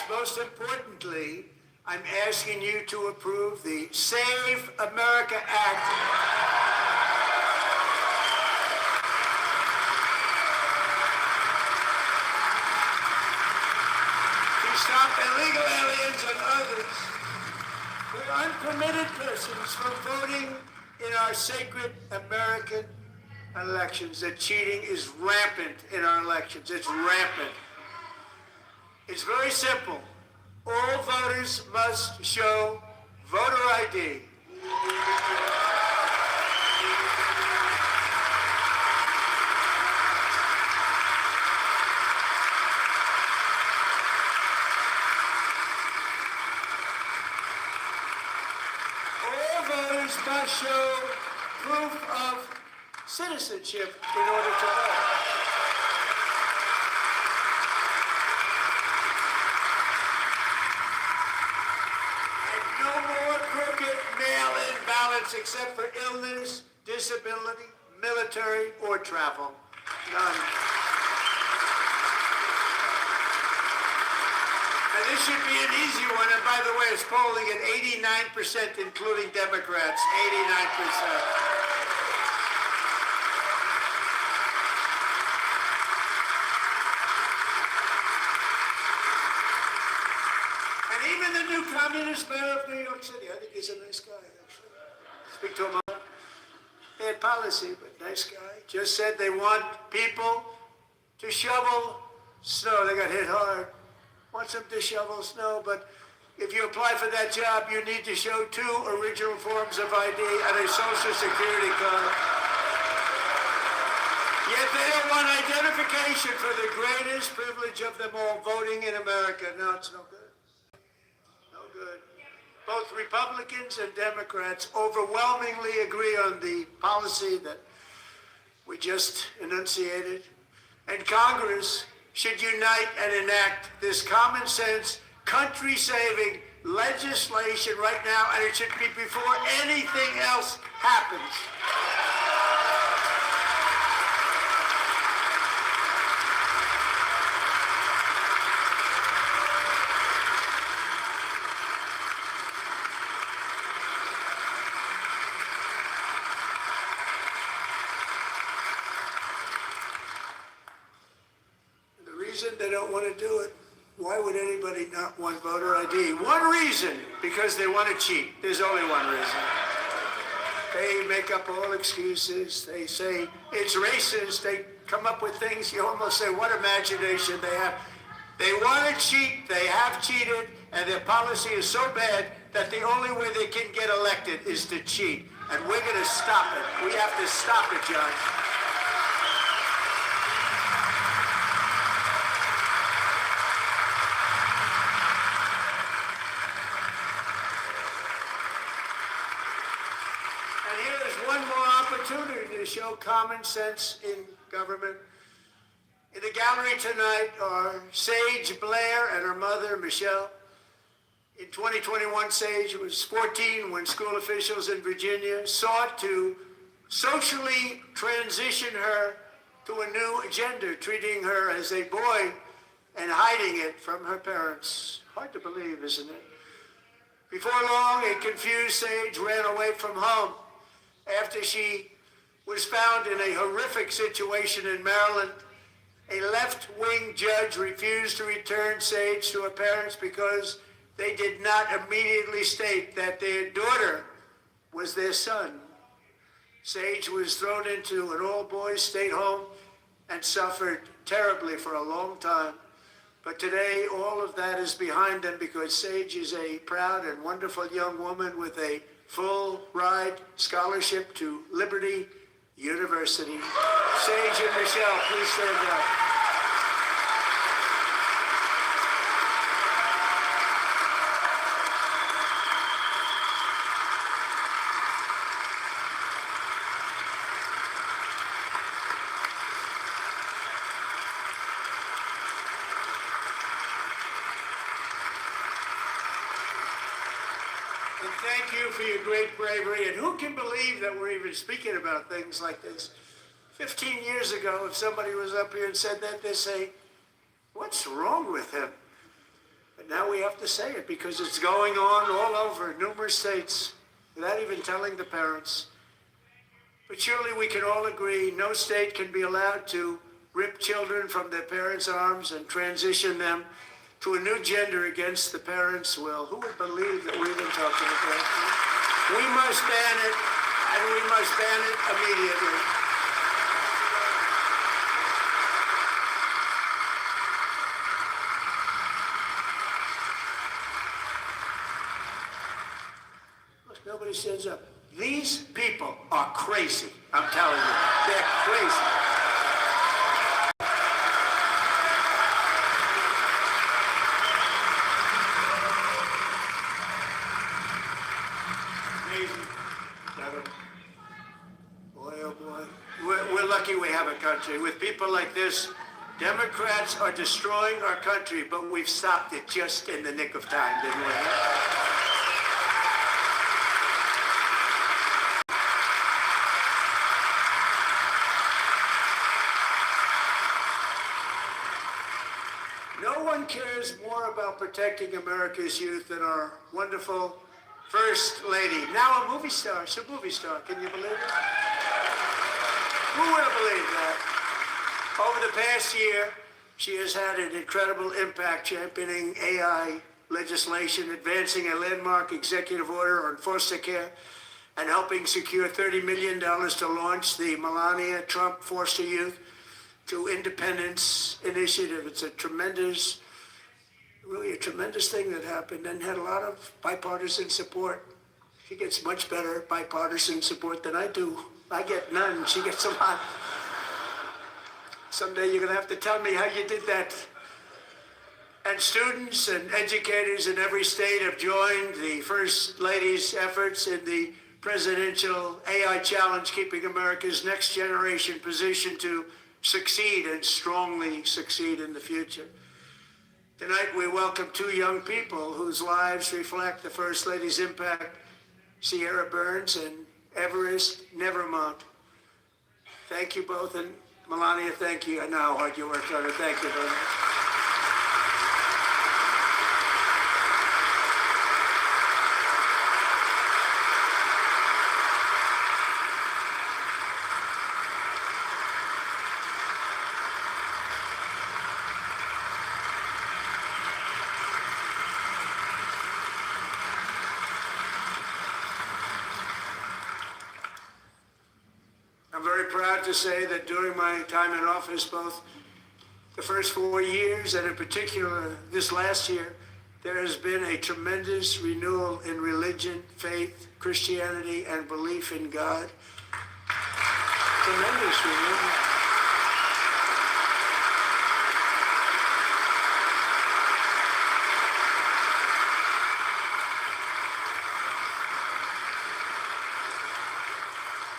Most importantly, I'm asking you to approve the Save America Act. To stop illegal aliens and others who are unpermitted persons from voting in our sacred American elections. That cheating is rampant in our elections. It's rampant. It's very simple. All voters must show voter ID. All voters must show proof of citizenship in order to vote. Mail-in ballots except for illness, disability, military, or travel. None. And this should be an easy one, and by the way, it's polling at 89%, including Democrats, 89%. Even the new communist mayor of New York City, I think he's a nice guy, actually. Speak to him about bad policy, but nice guy. Just said they want people to shovel snow. They got hit hard. Wants them to shovel snow, but if you apply for that job, you need to show 2 original forms of ID and a Social Security card. Yet they don't want identification for the greatest privilege of them all, voting in America. No, it's no good. Both Republicans and Democrats overwhelmingly agree on the policy that we just enunciated. And Congress should unite and enact this common sense, country-saving legislation right now, and it should be before anything else happens. They don't want to do it. Why would anybody not want voter ID? One reason, because they want to cheat. There's only one reason. They make up all excuses. They say it's racist. They come up with things. You almost say, what imagination they have. They want to cheat. They have cheated. And their policy is so bad that the only way they can get elected is to cheat. And we're going to stop it. We have to stop it, Judge. Opportunity to show common sense in government. In the gallery tonight are Sage Blair and her mother, Michelle. In 2021, Sage was 14 when school officials in Virginia sought to socially transition her to a new gender, treating her as a boy and hiding it from her parents. Hard to believe, isn't it? Before long, a confused Sage ran away from home after she was found in a horrific situation in Maryland. A left-wing judge refused to return Sage to her parents because they did not immediately state that their daughter was their son. Sage was thrown into an all-boys state home and suffered terribly for a long time. But today, all of that is behind them because Sage is a proud and wonderful young woman with a full-ride scholarship to Liberty University. Sage and Michelle, please stand up. And thank you for your great bravery. And who can believe that we're even speaking about things like this? 15 years ago, if somebody was up here and said that, they'd say, what's wrong with him? But now we have to say it because it's going on all over numerous states without even telling the parents. But surely we can all agree no state can be allowed to rip children from their parents' arms and transition them to a new gender against the parents' will. Who would believe that we've been talking about it? We must ban it, and we must ban it immediately. Look, nobody stands up. These people are crazy. I'm telling you, they're crazy. Boy, oh boy. We're lucky we have a country. With people like this, Democrats are destroying our country, but we've stopped it just in the nick of time, didn't we? No one cares more about protecting America's youth than our wonderful First Lady, now a movie star. She's a movie star. Can you believe it? Who would have believed that? Over the past year, she has had an incredible impact championing AI legislation, advancing a landmark executive order on foster care, and helping secure $30 million to launch the Melania Trump Foster Youth to Independence Initiative. It's a tremendous, really a tremendous thing that happened and had a lot of bipartisan support. She gets much better bipartisan support than I do. I get none. She gets a lot. Someday you're going to have to tell me how you did that. And students and educators in every state have joined the First Lady's efforts in the presidential AI challenge, keeping America's next generation positioned to succeed and strongly succeed in the future. Tonight, we welcome two young people whose lives reflect the First Lady's impact, Sierra Burns and Everest Nevermont. Thank you both, and Melania, thank you. I know how hard you worked on it. Thank you very much. I'm very proud to say that during my time in office, both the first 4 years and in particular this last year, there has been a tremendous renewal in religion, faith, Christianity, and belief in God. Tremendous renewal.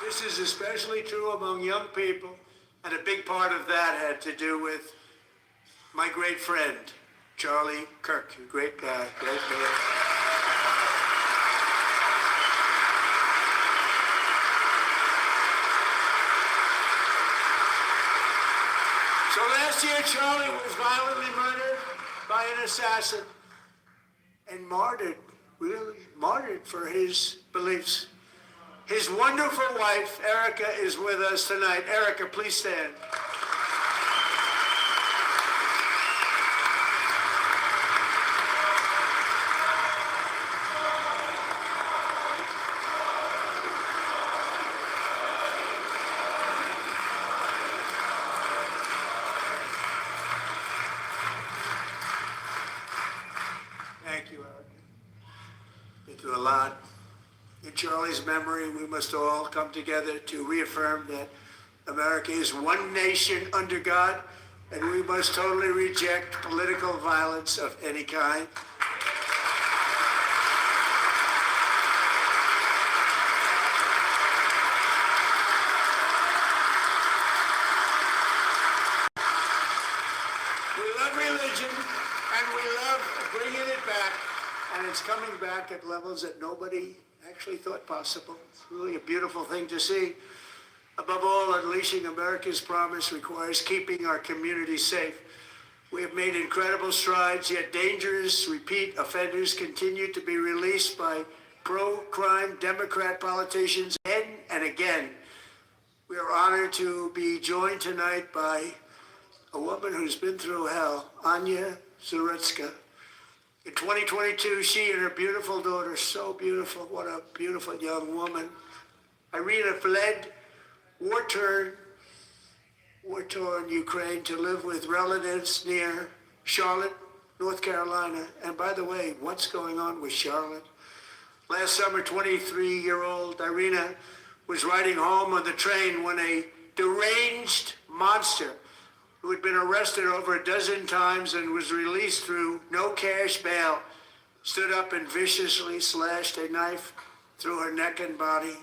This is especially true among young people, and a big part of that had to do with my great friend, Charlie Kirk, a great guy, great man. So last year, Charlie was violently murdered by an assassin and martyred, really martyred for his beliefs. His wonderful wife, Erica, is with us tonight. Erica, please stand. Been through a lot. In Charlie's memory, we must all come together to reaffirm that America is one nation under God, and we must totally reject political violence of any kind. We love religion, and we love bringing it back, and it's coming back at levels that nobody actually thought possible. It's really a beautiful thing to see. Above all, unleashing America's promise requires keeping our communities safe. We have made incredible strides, yet dangerous repeat offenders continue to be released by pro-crime Democrat politicians again and again. We are honored to be joined tonight by a woman who's been through hell, Anya Zarutska. In 2022, she and her beautiful daughter, so beautiful, what a beautiful young woman, Irina, fled war-torn Ukraine to live with relatives near Charlotte, North Carolina. And by the way, what's going on with Charlotte? Last summer, 23-year-old Irina was riding home on the train when a deranged monster who had been arrested over a dozen times and was released through no cash bail stood up and viciously slashed a knife through her neck and body.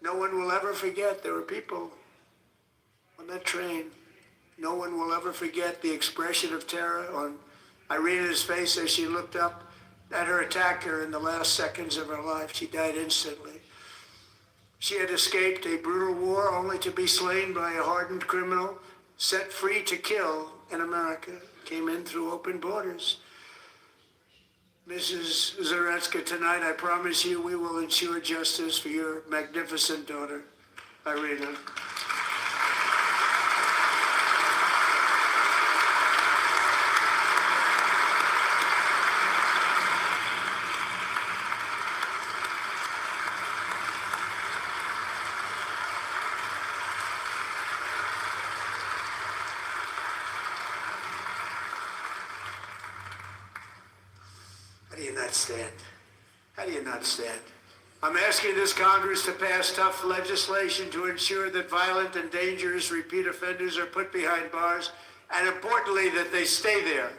No one will ever forget there were people on that train. No one will ever forget the expression of terror on Irina's face as she looked up at her attacker in the last seconds of her life. She died instantly. She had escaped a brutal war only to be slain by a hardened criminal set free to kill in America. Came in through open borders. Mrs. Zarutska, tonight I promise you we will ensure justice for your magnificent daughter, Irina. How do you not stand? How do you not stand? I'm asking this Congress to pass tough legislation to ensure that violent and dangerous repeat offenders are put behind bars, and importantly, that they stay there.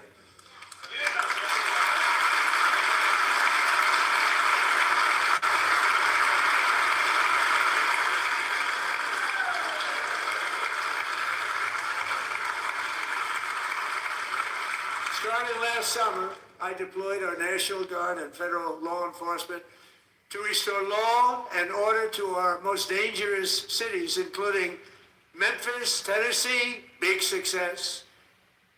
Starting last summer, I deployed our National Guard and federal law enforcement to restore law and order to our most dangerous cities, including Memphis, Tennessee, big success,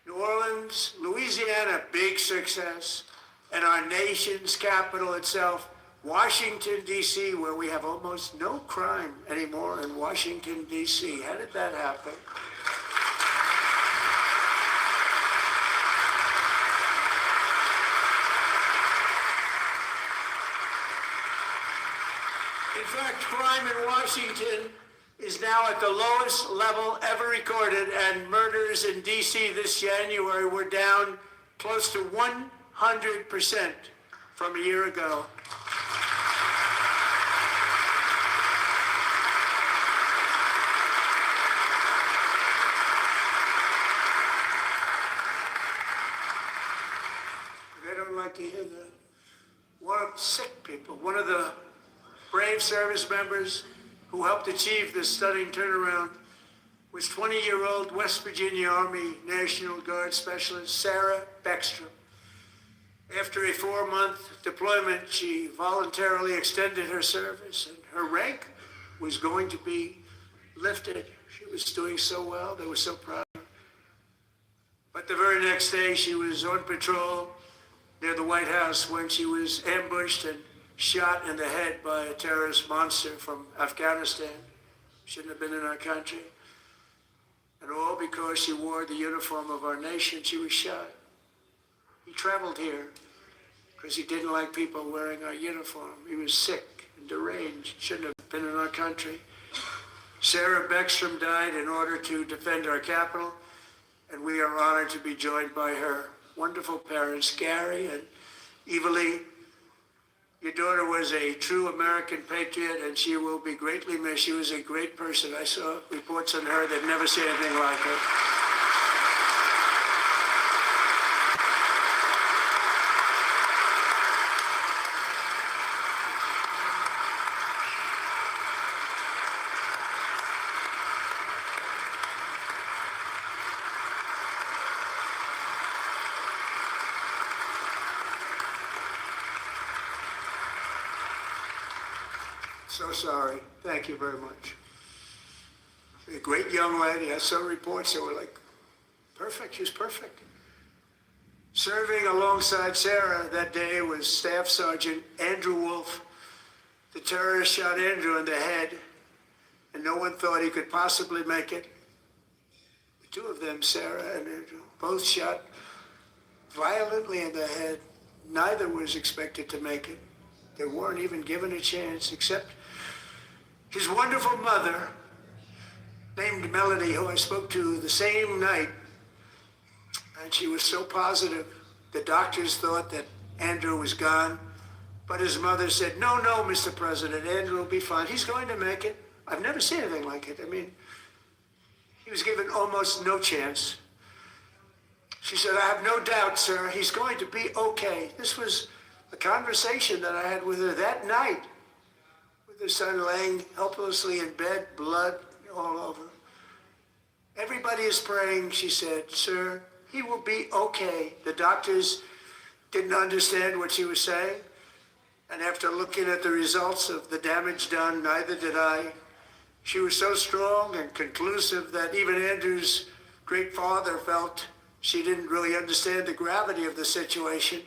New Orleans, Louisiana, big success, and our nation's capital itself, Washington, D.C., where we have almost no crime anymore in Washington, D.C. How did that happen? In fact, crime in Washington is now at the lowest level ever recorded, and murders in D.C. this January were down close to 100% from a year ago. They don't like to hear that. One of sick people, one of the brave service members who helped achieve this stunning turnaround was 20-year-old West Virginia Army National Guard Specialist Sarah Beckstrom. After a 4-month deployment, she voluntarily extended her service, and her rank was going to be lifted. She was doing so well. They were so proud of her. But the very next day, she was on patrol near the White House when she was ambushed and shot in the head by a terrorist monster from Afghanistan. Shouldn't have been in our country. And all because she wore the uniform of our nation. She was shot. He traveled here because he didn't like people wearing our uniform. He was sick and deranged. Shouldn't have been in our country. Sarah Beckstrom died in order to defend our capital, and we are honored to be joined by her wonderful parents, Gary and Evalie. daughter was a true American patriot, and she will be greatly missed. She was a great person. I saw reports on her that never see anything like her. So sorry. Thank you very much. A great young lady. I saw reports that were like, perfect. She was perfect. Serving alongside Sarah that day was Staff Sergeant Andrew Wolf. The terrorist shot Andrew in the head, and no one thought he could possibly make it. The two of them, Sarah and Andrew, both shot violently in the head. Neither was expected to make it. They weren't even given a chance, except his wonderful mother, named Melody, who I spoke to the same night, and she was so positive. The doctors thought that Andrew was gone, but his mother said, no, Mr. President, Andrew will be fine. He's going to make it. I've never seen anything like it. I mean, he was given almost no chance. She said, I have no doubt, sir, he's going to be okay. This was a conversation that I had with her that night, with her son laying helplessly in bed, blood all over. Everybody is praying, she said, sir, he will be okay. The doctors didn't understand what she was saying, and after looking at the results of the damage done, neither did I. She was so strong and conclusive that even Andrew's great father felt she didn't really understand the gravity of the situation.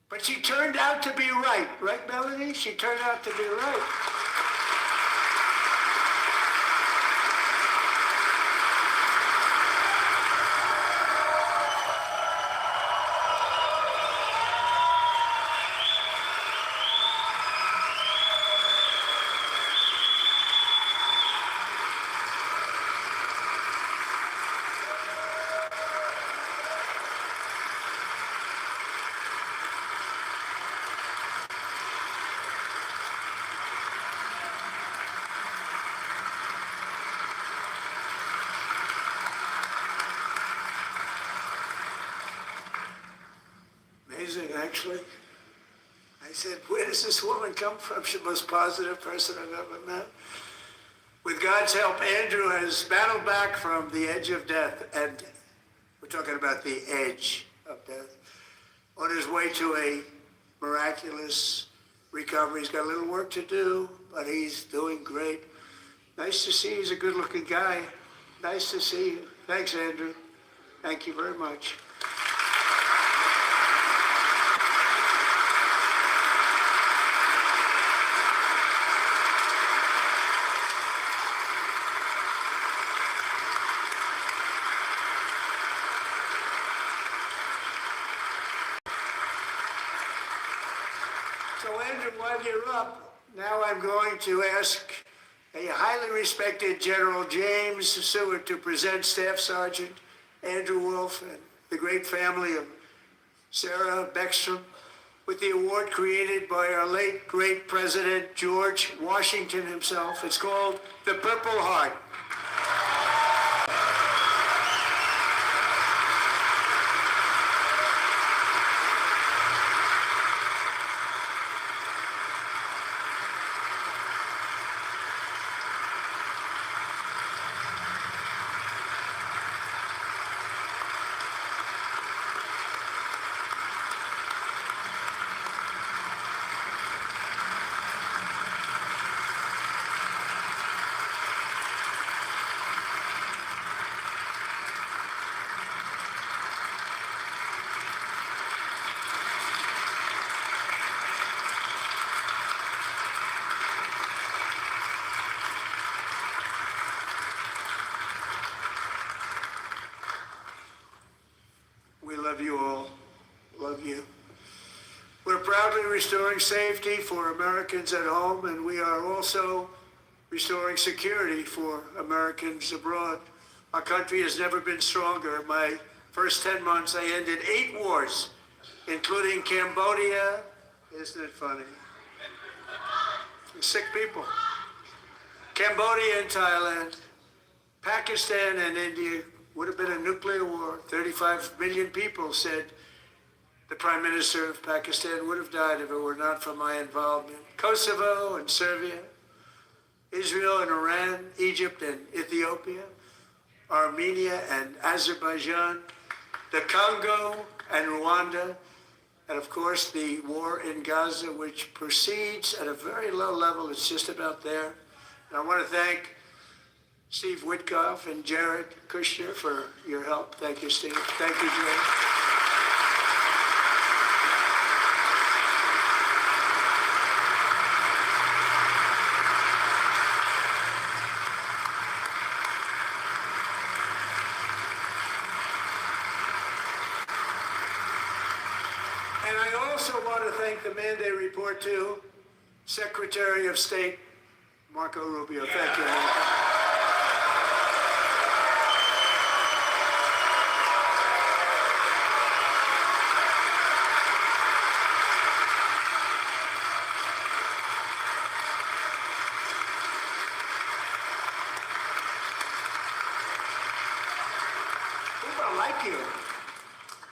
But she turned out to be right. Right, Melanie? She turned out to be right. Amazing, actually. I said, where does this woman come from? She's the most positive person I've ever met. With God's help, Andrew has battled back from the edge of death, and we're talking about the edge of death, on his way to a miraculous recovery. He's got a little work to do, but he's doing great. Nice to see you. He's a good-looking guy. Nice to see you. Thanks, Andrew. Thank you very much. So Andrew, while you're up, now I'm going to ask a highly respected General James Seward to present Staff Sergeant Andrew Wolf and the great family of Sarah Beckstrom with the award created by our late great President George Washington himself. It's called the Purple Heart. We love you all. Love you. We're proudly restoring safety for Americans at home, and we are also restoring security for Americans abroad. Our country has never been stronger. My first 10 months, I ended 8 wars, including Cambodia, Isn't it funny? Sick people. Cambodia and Thailand, Pakistan and India would have been a nuclear war. 35 million people said the Prime Minister of Pakistan would have died if it were not for my involvement. Kosovo and Serbia, Israel and Iran, Egypt and Ethiopia, Armenia and Azerbaijan, the Congo and Rwanda, and of course the war in Gaza, which proceeds at a very low level. It's just about there. And I want to thank Steve Witkoff and Jared Kushner for your help. Thank you, Steve. Thank you, Jared. And I also want to thank the man they report to, Secretary of State Marco Rubio. Thank you, Marco. People don't like you.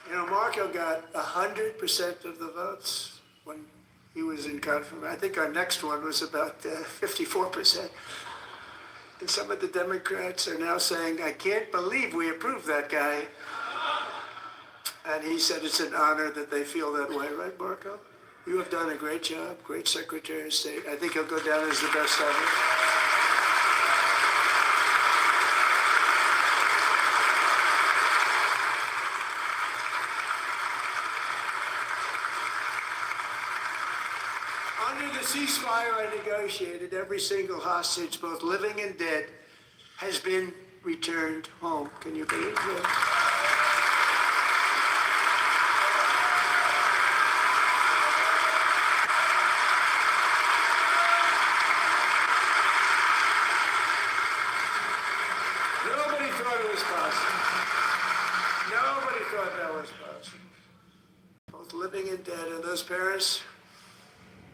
You know, Marco got 100% of the votes when he was in confirmation. I think our next one was about 54%. And some of the Democrats are now saying, I can't believe we approved that guy. And he said it's an honor that they feel that way, right, Marco? You have done a great job, great Secretary of State. I think he'll go down as the best ever. Under the ceasefire I negotiated, every single hostage, both living and dead, has been returned home. Can you believe that? Nobody thought it was possible. Nobody thought that was possible. Both living and dead, and those parents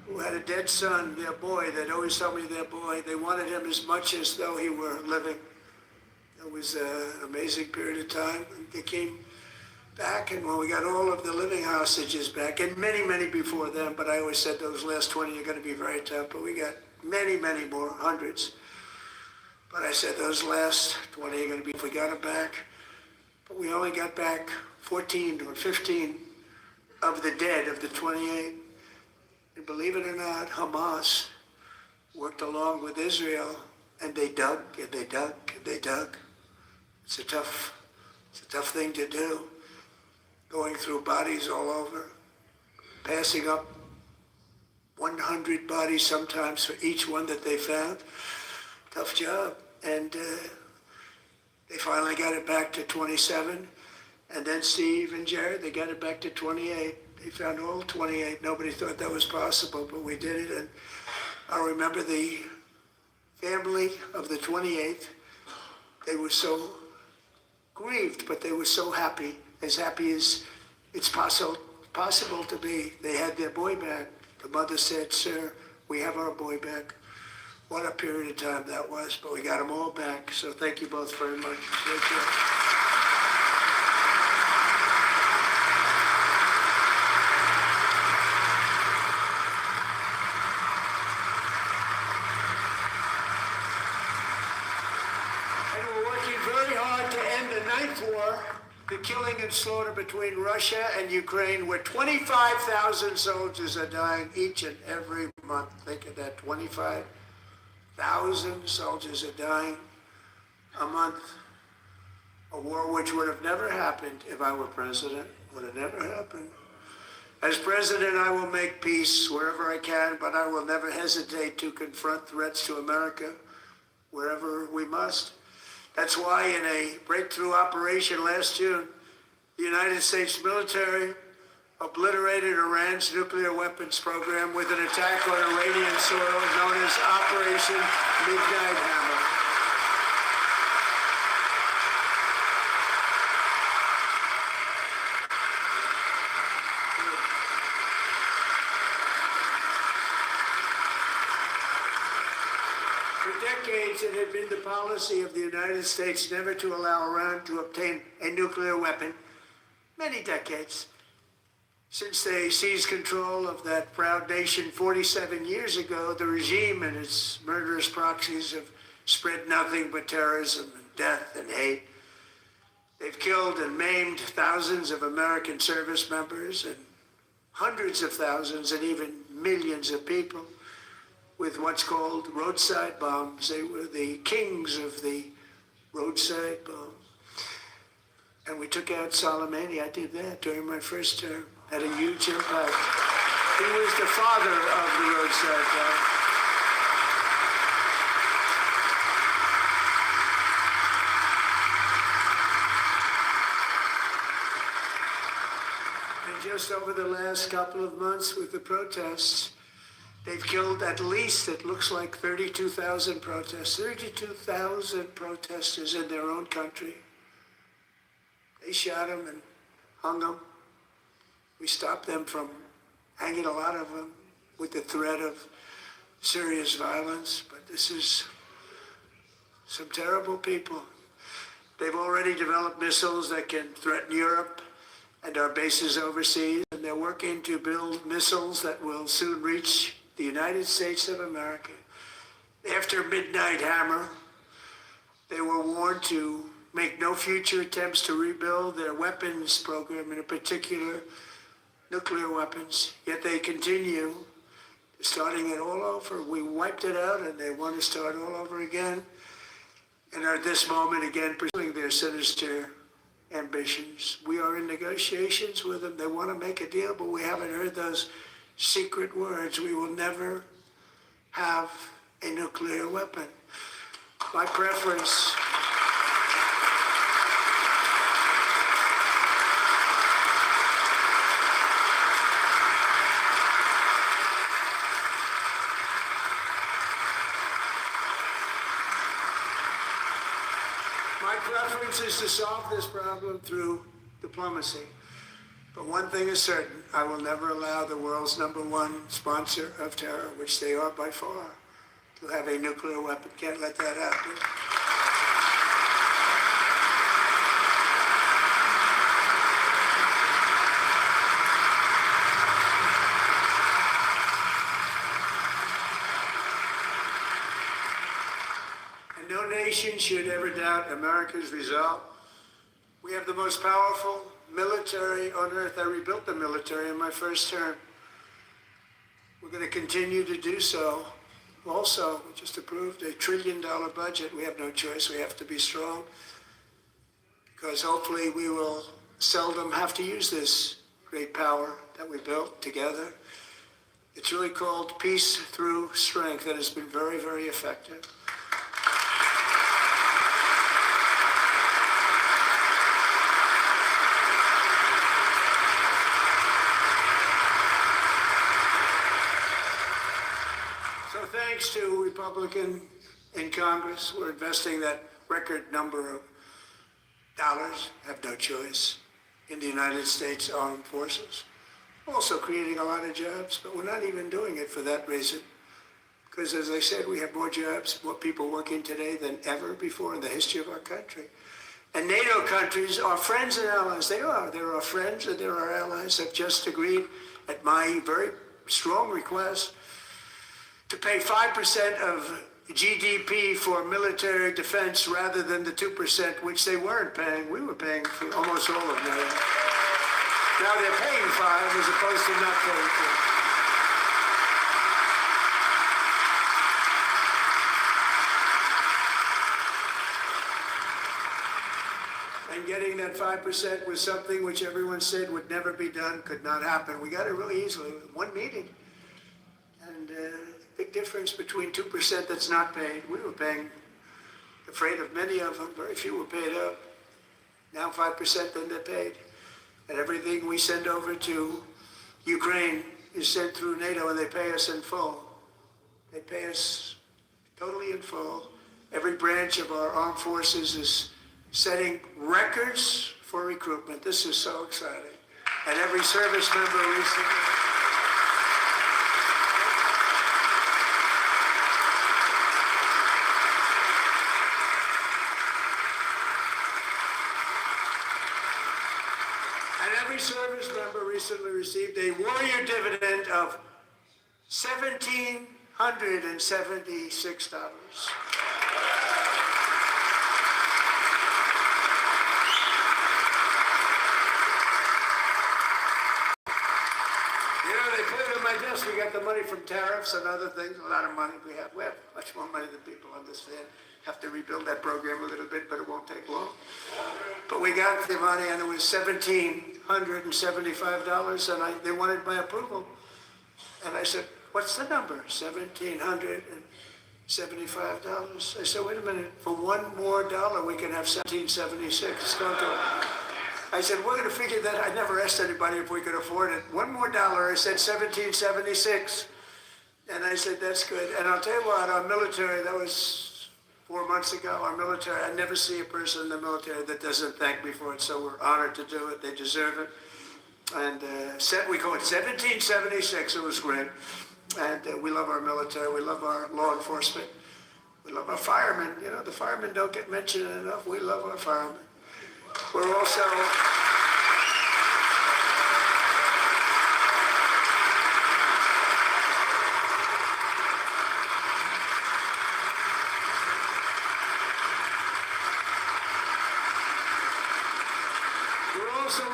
who had a dead son, their boy, they'd always tell me their boy, they wanted him as much as though he were living. It was an amazing period of time. They came back, and when we got all of the living hostages back, and many, many before them, but I always said those last 20 are going to be very tough, but we got many, many more, hundreds. But I said those last 20 are going to be, if we got them back, but we only got back 14 or 15 of the dead, of the 28. And believe it or not, Hamas worked along with Israel, and they dug, and they dug, and they dug. It's a tough thing to do, going through bodies all over, passing up 100 bodies sometimes for each one that they found. Tough job. And they finally got it back to 27. And then Steve and Jared, they got it back to 28. They found all 28. Nobody thought that was possible, but we did it. And I remember the family of the 28th. They were so grieved, but they were so happy as it's possible to be. They had their boy back. The mother said, "Sir, we have our boy back." What a period of time that was, but we got them all back. So thank you both very much. Great job. And we're working very hard to end the ninth war, the killing and slaughter between Russia and Ukraine, where 25,000 soldiers are dying each and every month. Think of that, 25,000 soldiers are dying a month. A war which would have never happened if I were president. Would have never happened. As president, I will make peace wherever I can, but I will never hesitate to confront threats to America wherever we must. That's why in a breakthrough operation last June, the United States military obliterated Iran's nuclear weapons program with an attack on Iranian soil known as Operation Midnight Hammer. decades, it had been the policy of the United States never to allow Iran to obtain a nuclear weapon. Many decades. Since they seized control of that proud nation 47 years ago, the regime and its murderous proxies have spread nothing but terrorism and death and hate. They've killed and maimed thousands of American service members and hundreds of thousands and even millions of people with what's called roadside bombs. They were the kings of the roadside bomb. And we took out Soleimani. I did that during my first term. Had a huge impact. He was the father of the roadside bomb. And just over the last couple of months with the protests, they've killed at least, it looks like 32,000 protests, 32,000 protesters in their own country. They shot them and hung them. We stopped them from hanging a lot of them with the threat of serious violence. But this is some terrible people. They've already developed missiles that can threaten Europe and our bases overseas. And they're working to build missiles that will soon reach the United States of America. After Midnight Hammer, they were warned to make no future attempts to rebuild their weapons program, and in particular, nuclear weapons. Yet they continue, starting it all over. We wiped it out, and they want to start all over again. And are at this moment again pursuing their sinister ambitions. We are in negotiations with them. They want to make a deal, but we haven't heard those secret words. We will never have a nuclear weapon. My preference is to solve this problem through diplomacy. But one thing is certain, I will never allow the world's #1 sponsor of terror, which they are by far, to have a nuclear weapon. Can't let that happen. No nation should ever doubt America's resolve. We have the most powerful military on earth. I rebuilt the military in my first term. We're going to continue to do so. Also, we just approved $1 trillion budget. We have no choice. We have to be strong because hopefully we will seldom have to use this great power that we built together. It's really called peace through strength, and it's been very, very effective. Thanks to Republicans in Congress, we're investing that record number of dollars, have no choice, in the United States Armed Forces. Also creating a lot of jobs, but we're not even doing it for that reason. Because as I said, we have more jobs, more people working today than ever before in the history of our country. And NATO countries are friends and allies. They are. They're our friends and they're our allies. Have just agreed at my very strong request to pay 5% of GDP for military defense rather than the 2%, which they weren't paying. We were paying for almost all of that. Now they're paying 5 as opposed to not paying 2. And getting that 5% was something which everyone said would never be done, could not happen. We got it really easily, one meeting. And big difference between 2% that's not paid. We were paying, afraid of many of them, very few were paid up. Now 5% then they're paid. And everything we send over to Ukraine is sent through NATO and they pay us in full. They pay us totally in full. Every branch of our armed forces is setting records for recruitment. This is so exciting. And every service member recently. of $1,776. They put it on my desk. We got the money from tariffs and other things. A lot of money we have. We have much more money than people understand. Have to rebuild that program a little bit, but it won't take long. But we got the money, and it was $1,775, and they wanted my approval. And I said, "What's the number?" $1,775. I said, "Wait a minute. For $1 more, we can have $1,776. Don't do it." I said, "We're going to figure that." I never asked anybody if we could afford it. $1 more. I said $1,776. And I said, "That's good." And I'll tell you what, our military, that was 4 months ago, our military, I never see a person in the military that doesn't thank me for it. So we're honored to do it. They deserve it. And we call it 1776. It was great. And we love our military. We love our law enforcement. We love our firemen. You know, the firemen don't get mentioned enough. We love our firemen. We're also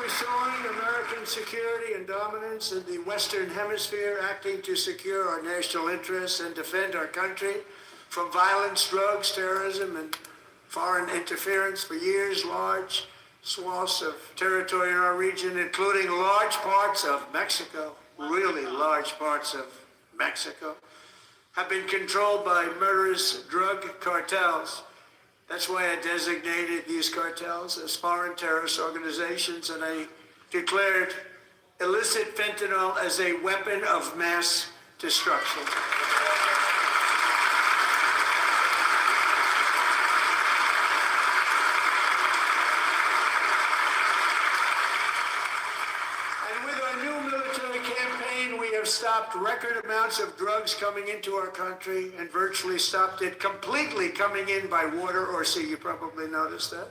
restoring American security and dominance in the Western Hemisphere, acting to secure our national interests and defend our country from violence, drugs, terrorism, and foreign interference. For years, large swaths of territory in our region, including large parts of Mexico, really large parts of Mexico, have been controlled by murderous drug cartels. That's why I designated these cartels as foreign terrorist organizations, and I declared illicit fentanyl as a weapon of mass destruction. Stopped record amounts of drugs coming into our country and virtually stopped it completely coming in by water or sea. You probably noticed that.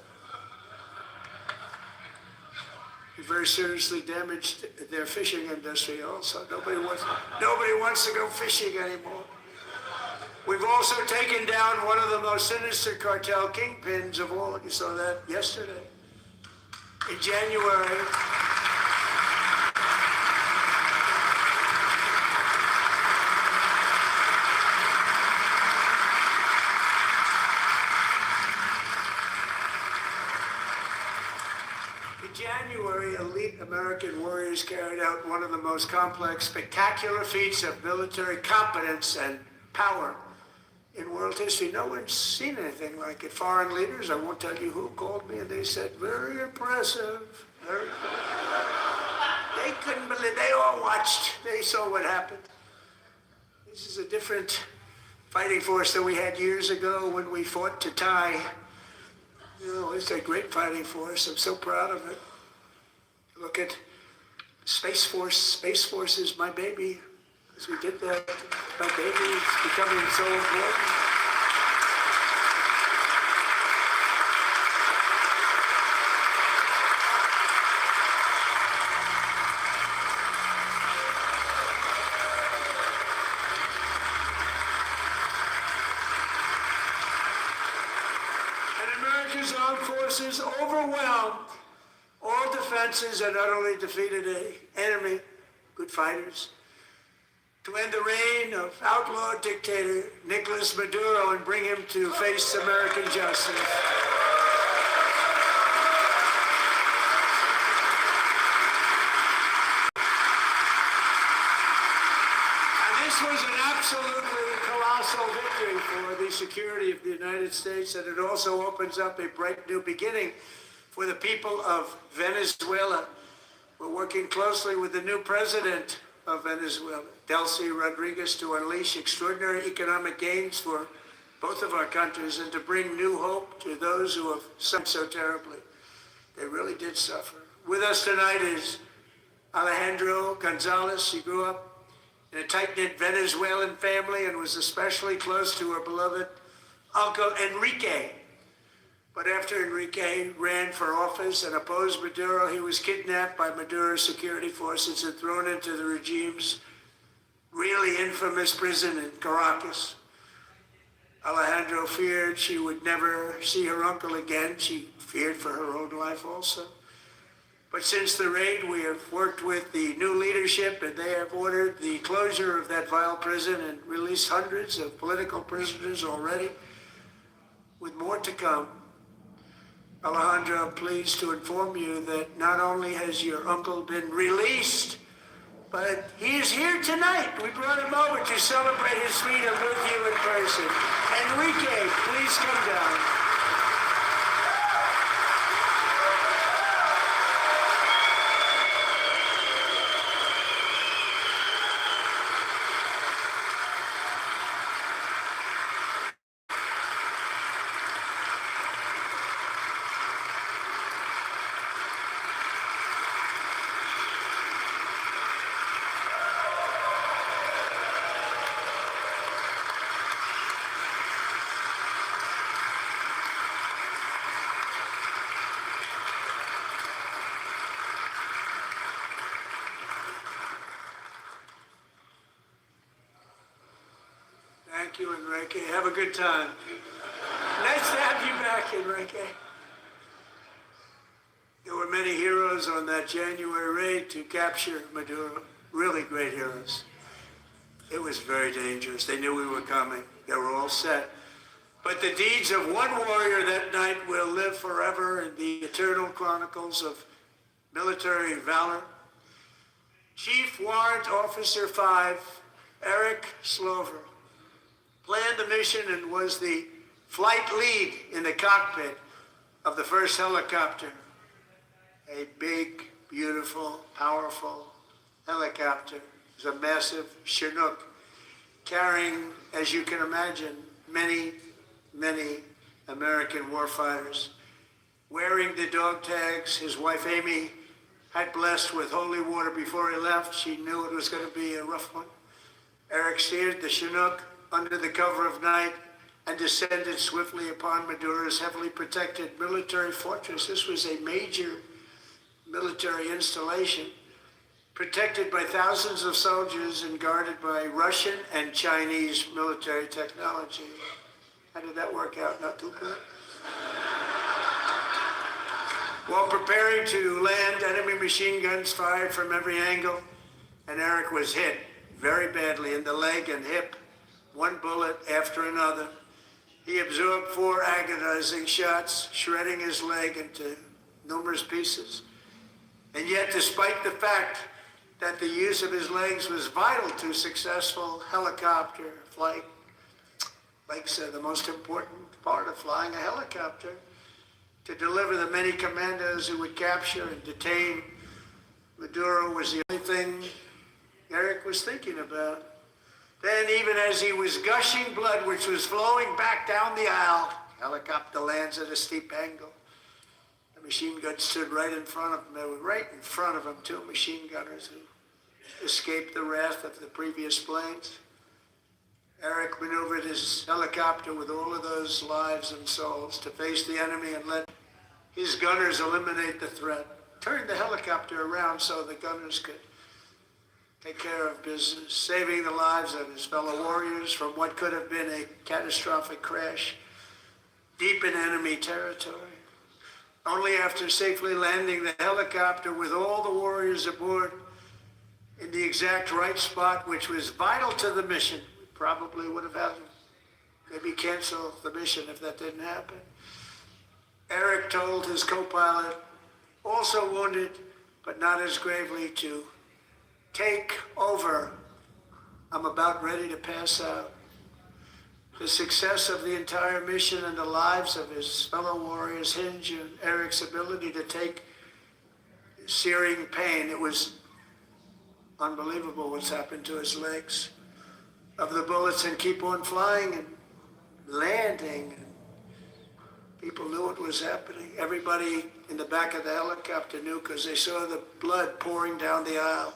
It very seriously damaged their fishing industry also. Nobody wants to go fishing anymore. We've also taken down one of the most sinister cartel kingpins of all. You saw that yesterday. In January, elite American warriors carried out one of the most complex, spectacular feats of military competence and power in world history. No one's seen anything like it. Foreign leaders, I won't tell you who, called me and they said, "Very impressive." They couldn't believe, they all watched. They saw what happened. This is a different fighting force than we had years ago when we fought to tie. You know, it's a great fighting force. I'm so proud of it. Look at Space Force. Space Force is my baby. As we did that, my baby is becoming so important. And America's armed forces overwhelmed all defenses and utterly defeated an enemy, good fighters, to end the reign of outlaw dictator Nicolas Maduro and bring him to face American justice. And this was an absolutely colossal victory for the security of the United States, and it also opens up a bright new beginning for the people of Venezuela. We're working closely with the new president of Venezuela, Delcy Rodriguez, to unleash extraordinary economic gains for both of our countries and to bring new hope to those who have suffered so terribly. They really did suffer. With us tonight is Alejandro Gonzalez. He grew up in a tight-knit Venezuelan family and was especially close to her beloved Uncle Enrique. But after Enrique ran for office and opposed Maduro, he was kidnapped by Maduro's security forces and thrown into the regime's really infamous prison in Caracas. Alejandro feared she would never see her uncle again. She feared for her own life also. But since the raid, we have worked with the new leadership, and they have ordered the closure of that vile prison and released hundreds of political prisoners already, with more to come. Alejandro, I'm pleased to inform you that not only has your uncle been released, but he is here tonight. We brought him over to celebrate his freedom with you in person. Enrique, please come down. Thank you, Enrique. Have a good time. Nice to have you back, Enrique. There were many heroes on that January raid to capture Maduro. Really great heroes. It was very dangerous. They knew we were coming. They were all set. But the deeds of one warrior that night will live forever in the eternal chronicles of military valor. Chief Warrant Officer 5, Eric Slover, planned the mission and was the flight lead in the cockpit of the first helicopter. A big, beautiful, powerful helicopter. It was a massive Chinook carrying, as you can imagine, many, many American warfighters. Wearing the dog tags, his wife Amy had blessed with holy water before he left. She knew it was going to be a rough one. Eric steered the Chinook under the cover of night and descended swiftly upon Maduro's heavily protected military fortress. This was a major military installation, protected by thousands of soldiers and guarded by Russian and Chinese military technology. How did that work out? Not too good. While preparing to land, enemy machine guns fired from every angle, and Eric was hit very badly in the leg and hip, one bullet after another. He absorbed 4 agonizing shots, shredding his leg into numerous pieces. And yet, despite the fact that the use of his legs was vital to successful helicopter flight, legs are the most important part of flying a helicopter, to deliver the many commandos who would capture and detain Maduro was the only thing Eric was thinking about. Then, even as he was gushing blood, which was flowing back down the aisle, helicopter lands at a steep angle. The machine gun stood right in front of him. They were right in front of him, 2 machine gunners who escaped the wrath of the previous planes. Eric maneuvered his helicopter with all of those lives and souls to face the enemy and let his gunners eliminate the threat. Turned the helicopter around so the gunners could take care of business, saving the lives of his fellow warriors from what could have been a catastrophic crash deep in enemy territory. Only after safely landing the helicopter with all the warriors aboard in the exact right spot, which was vital to the mission, we probably would have had to maybe cancel the mission if that didn't happen. Eric told his co-pilot, also wounded, but not as gravely, to take over. I'm about ready to pass out. The success of the entire mission and the lives of his fellow warriors hinge on Eric's ability to take searing pain. It was unbelievable what's happened to his legs of the bullets and keep on flying and landing. People knew what was happening. Everybody in the back of the helicopter knew because they saw the blood pouring down the aisle.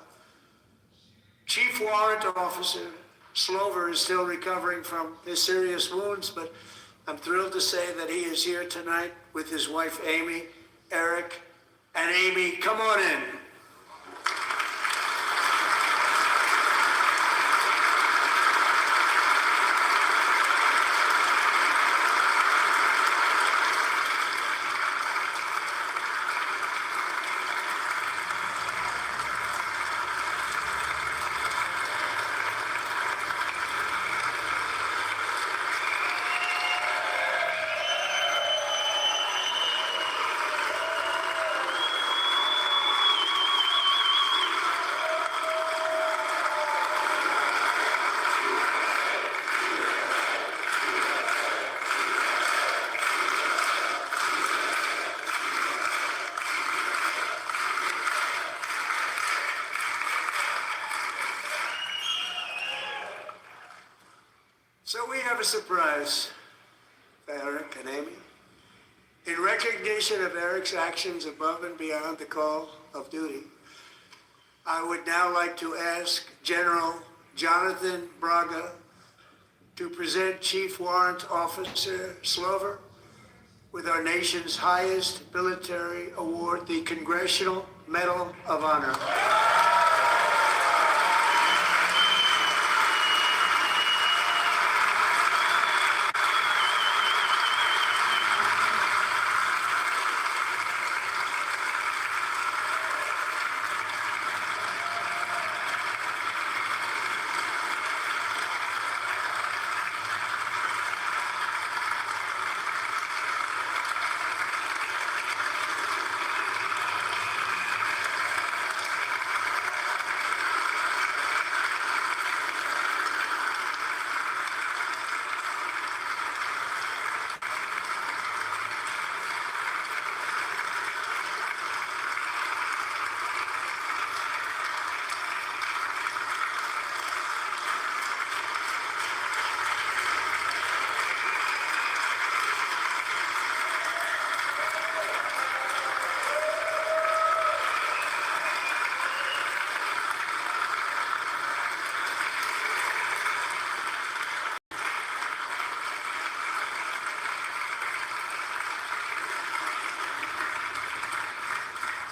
Chief Warrant Officer Slover is still recovering from his serious wounds, but I'm thrilled to say that he is here tonight with his wife Amy, Eric, and Amy, come on in. So we have a surprise for Eric and Amy. In recognition of Eric's actions above and beyond the call of duty, I would now like to ask General Jonathan Braga to present Chief Warrant Officer Slover with our nation's highest military award, the Congressional Medal of Honor.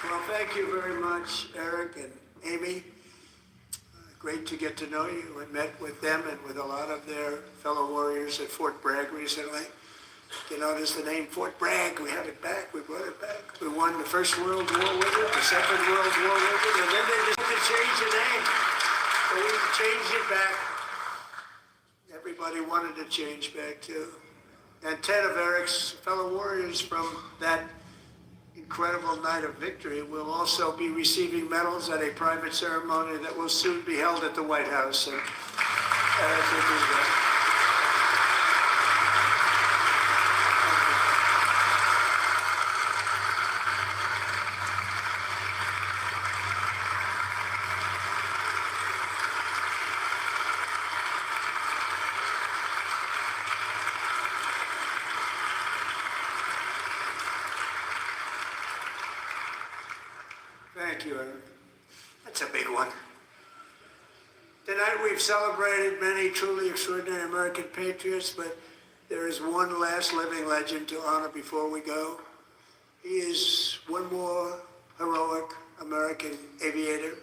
Well, thank you very much, Eric and Amy. Great to get to know you. I met with them and with a lot of their fellow warriors at Fort Bragg recently. You notice the name Fort Bragg, we have it back, we brought it back. We won the First World War with it, the Second World War with it, and then they just had to change the name. So we changed it back. Everybody wanted to change back too. And 10 of Eric's fellow warriors from that incredible night of victory will also be receiving medals at a private ceremony that will soon be held at the White House. And Eric will do that. Thank you, Eric. That's a big one. Tonight we've celebrated many truly extraordinary American patriots, but there is one last living legend to honor before we go. He is one more heroic American aviator,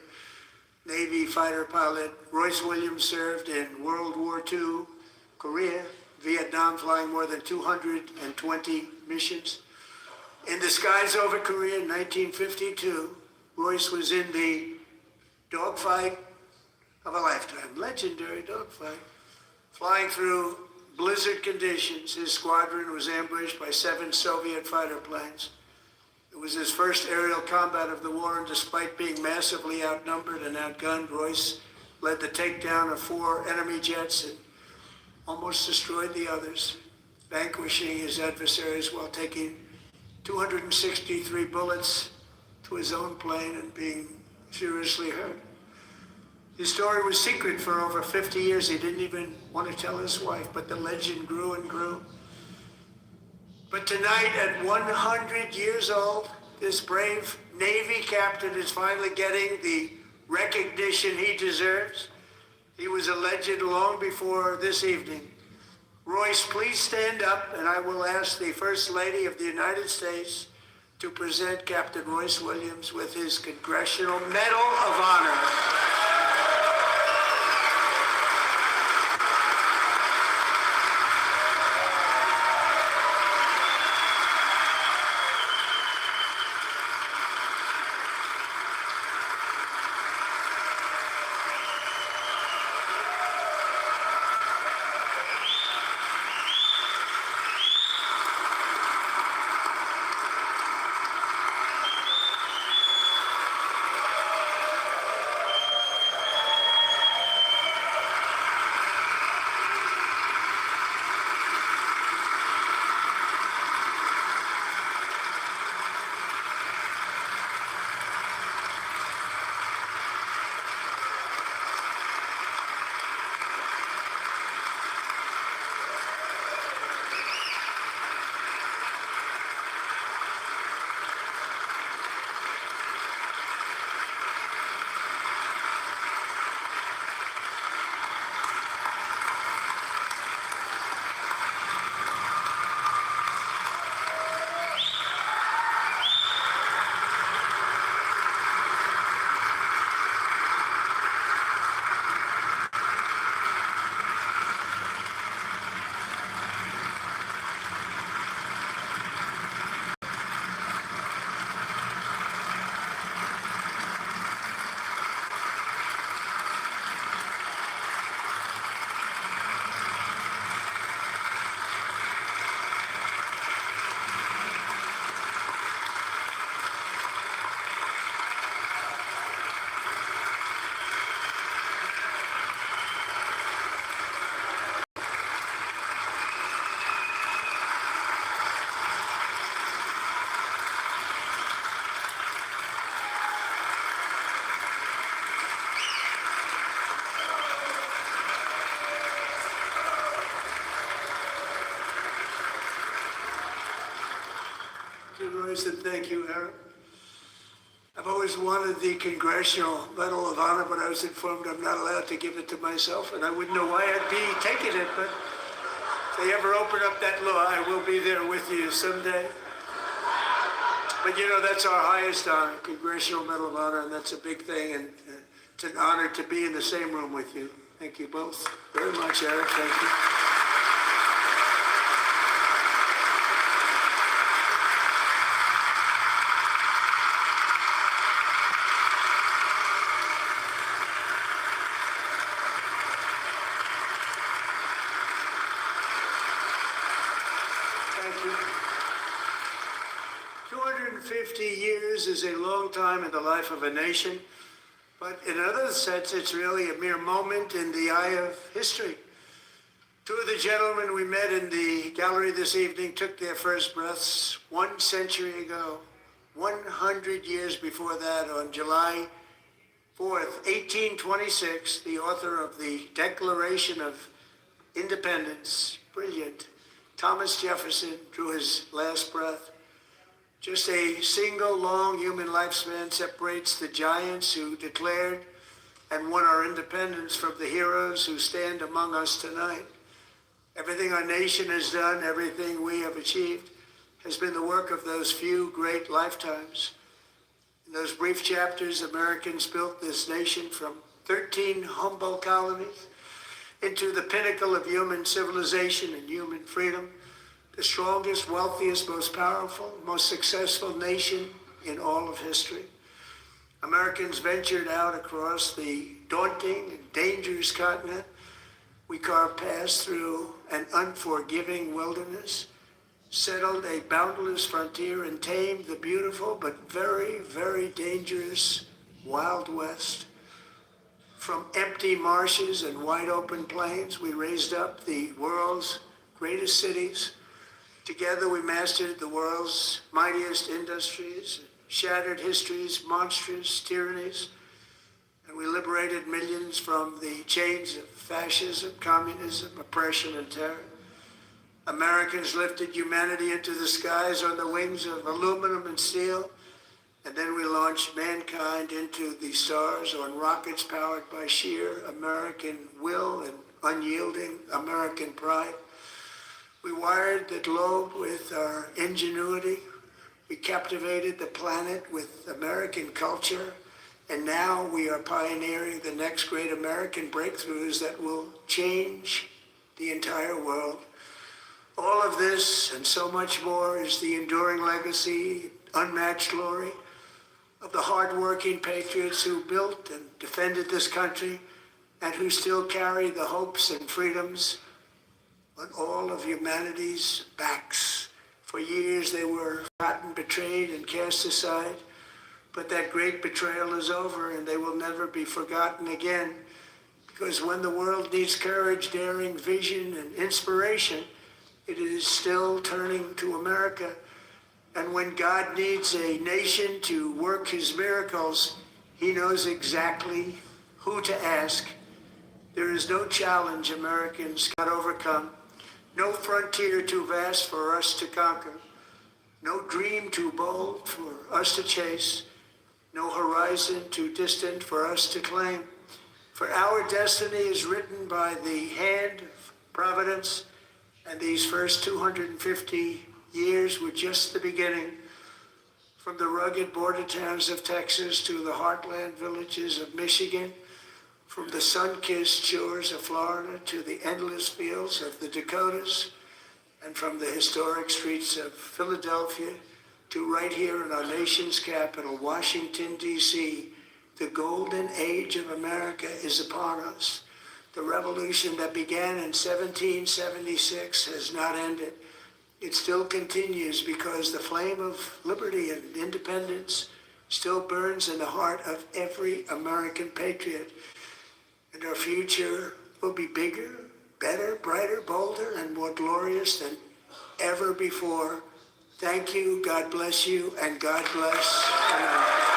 Navy fighter pilot. Royce Williams served in World War II, Korea, Vietnam, flying more than 220 missions. In the skies over Korea in 1952, Royce was in the dogfight of a lifetime, legendary dogfight. Flying through blizzard conditions, his squadron was ambushed by 7 Soviet fighter planes. It was his first aerial combat of the war, and despite being massively outnumbered and outgunned, Royce led the takedown of 4 enemy jets and almost destroyed the others, vanquishing his adversaries while taking 263 bullets to his own plane and being seriously hurt. His story was secret for over 50 years. He didn't even want to tell his wife, but the legend grew and grew. But tonight, at 100 years old, this brave Navy captain is finally getting the recognition he deserves. He was a legend long before this evening. Royce, please stand up, and I will ask the First Lady of the United States to present Captain Royce Williams with his Congressional Medal of Honor. rise and thank you, Aaron. I've always wanted the Congressional Medal of Honor, but I was informed I'm not allowed to give it to myself, and I wouldn't know why I'd be taking it, but if they ever open up that law, I will be there with you someday. But you know, that's our highest honor, Congressional Medal of Honor, and that's a big thing, and it's an honor to be in the same room with you. Thank you both very much, Eric. Thank you. Thank you. 250 years is a long time in the life of a nation, but in another sense, it's really a mere moment in the eye of history. Two of the gentlemen we met in the gallery this evening took their first breaths 1 century ago, 100 years before that, on July 4th, 1826, the author of the Declaration of Independence, brilliant, Thomas Jefferson, drew his last breath. Just a single long human lifespan separates the giants who declared and won our independence from the heroes who stand among us tonight. Everything our nation has done, everything we have achieved, has been the work of those few great lifetimes. In those brief chapters, Americans built this nation from 13 humble colonies into the pinnacle of human civilization and human freedom, the strongest, wealthiest, most powerful, most successful nation in all of history. Americans ventured out across the daunting and dangerous continent. We carved paths through an unforgiving wilderness, settled a boundless frontier, and tamed the beautiful but very, very dangerous Wild West. From empty marshes and wide open plains, we raised up the world's greatest cities. Together we mastered the world's mightiest industries, shattered history's monstrous tyrannies, and we liberated millions from the chains of fascism, communism, oppression, and terror. Americans lifted humanity into the skies on the wings of aluminum and steel, and then we launched mankind into the stars on rockets powered by sheer American will and unyielding American pride. We wired the globe with our ingenuity. We captivated the planet with American culture. And now we are pioneering the next great American breakthroughs that will change the entire world. All of this and so much more is the enduring legacy, unmatched glory of the hardworking patriots who built and defended this country and who still carry the hopes and freedoms on all of humanity's backs. For years they were forgotten, betrayed, and cast aside. But that great betrayal is over, and they will never be forgotten again. Because when the world needs courage, daring, vision, and inspiration, it is still turning to America. And when God needs a nation to work his miracles, he knows exactly who to ask. There is no challenge Americans cannot overcome, no frontier too vast for us to conquer, no dream too bold for us to chase, no horizon too distant for us to claim. For our destiny is written by the hand of providence, and these first 250 years were just the beginning. From the rugged border towns of Texas to the heartland villages of Michigan, from the sun-kissed shores of Florida to the endless fields of the Dakotas, and from the historic streets of Philadelphia to right here in our nation's capital, Washington, D.C., the golden age of America is upon us. The revolution that began in 1776 has not ended. It still continues because the flame of liberty and independence still burns in the heart of every American patriot. And our future will be bigger, better, brighter, bolder, and more glorious than ever before. Thank you, God bless you, and God bless America.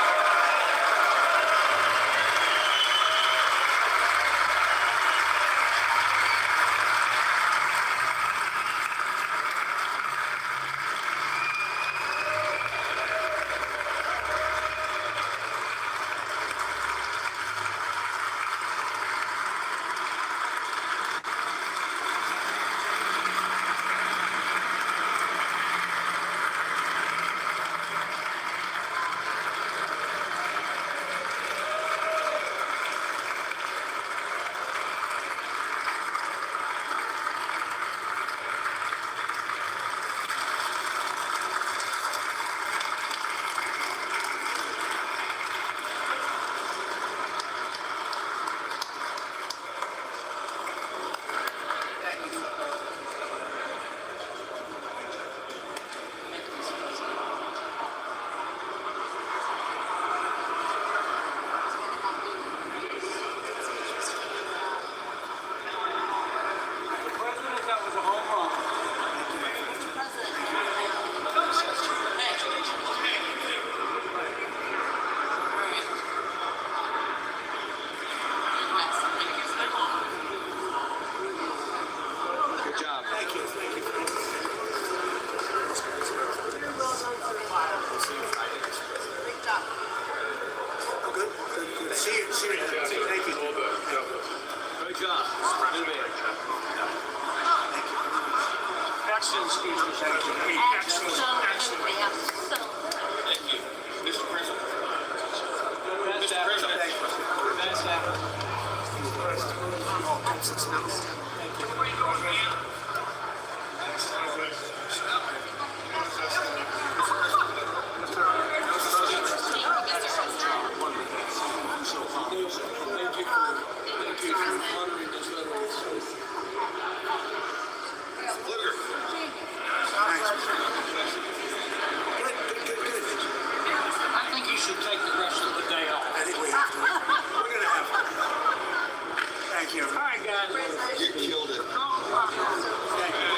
job. Excellent speech, Mr. President. Absolutely, absolutely. Thank you. Mr. President. Mr. President. Best ever. I think you should take the rest of the day off. I think we have to. We're going to have to. Thank you. All right, guys. You killed it.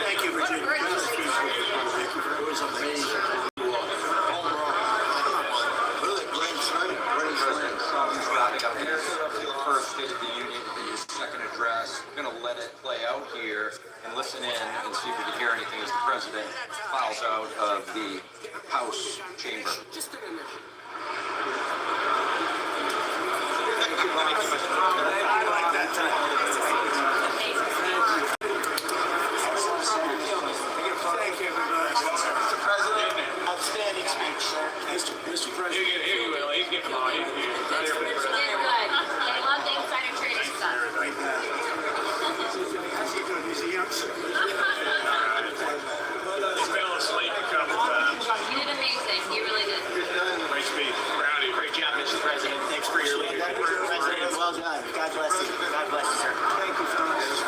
Thank you, Virginia. Thank you. It was amazing. Really, Glenn Trent, He's wrapping up his first State of the Union, his second address. We're going to let it play out here and listen in and see if we can hear anything as the president files out of the House chamber. I like that time. Thank you, everybody. Mr. President, outstanding speech. Mr. President. Here you will. He's getting on. He's right here for the They're president. good. They love the insider trading stuff. He's a youngster. He fell asleep a couple times. You did amazing. You really did. Great speech. Proud of you. Great job, Mr. President. Thanks for your leadership. President, well done. God bless you. God bless you, sir. Thank you, fellas.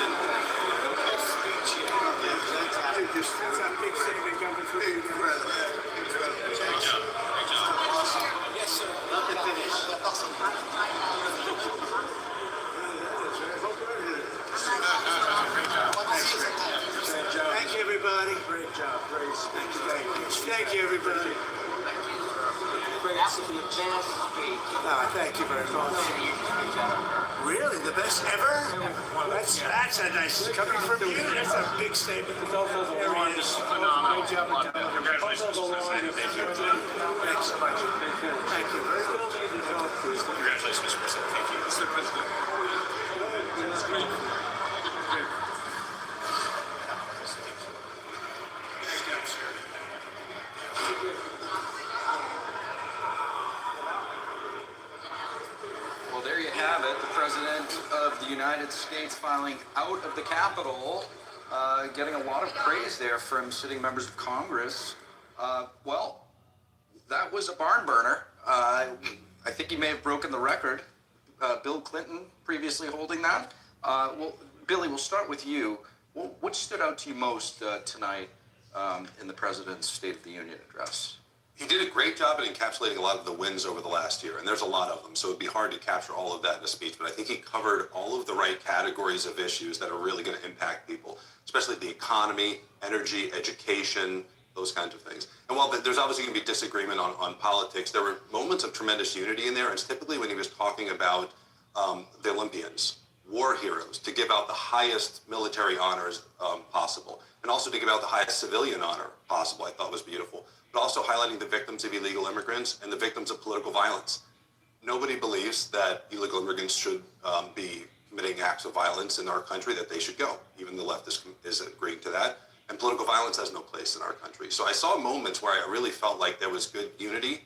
That's a big statement coming from you. Yes, sir. Love to finish. Thank you, everybody. Great job. Great. Thank you, everybody. Thank you very much. Really, the best ever? That's a nice coming from you. That's a big statement. There he is. Phenomenal. Great job. Congratulations, Mr. President. Thank you. Thanks so much. Thank you. Congratulations, Mr. President. Thank you. Mr. President. Well, there you have it. The President of the United States filing out of the Capitol, getting a lot of praise there from sitting members of Congress. Well, that was a barn burner. I think he may have broken the record. Bill Clinton previously holding that. Well, Billy, we'll start with you. What stood out to you most tonight in the President's State of the Union address? He did a great job at encapsulating a lot of the wins over the last year, and there's a lot of them, so it'd be hard to capture all of that in a speech, but I think he covered all of the right categories of issues that are really going to impact people, especially the economy, energy, education, those kinds of things. And while there's obviously going to be disagreement on politics, there were moments of tremendous unity in there, and it's typically when he was talking about the Olympians, war heroes, to give out the highest military honors possible, and also to give out the highest civilian honor possible, I thought was beautiful. But also highlighting the victims of illegal immigrants and the victims of political violence. Nobody believes that illegal immigrants should be committing acts of violence in our country, that they should go. Even the left is agreeing to that. And political violence has no place in our country. So I saw moments where I really felt like there was good unity.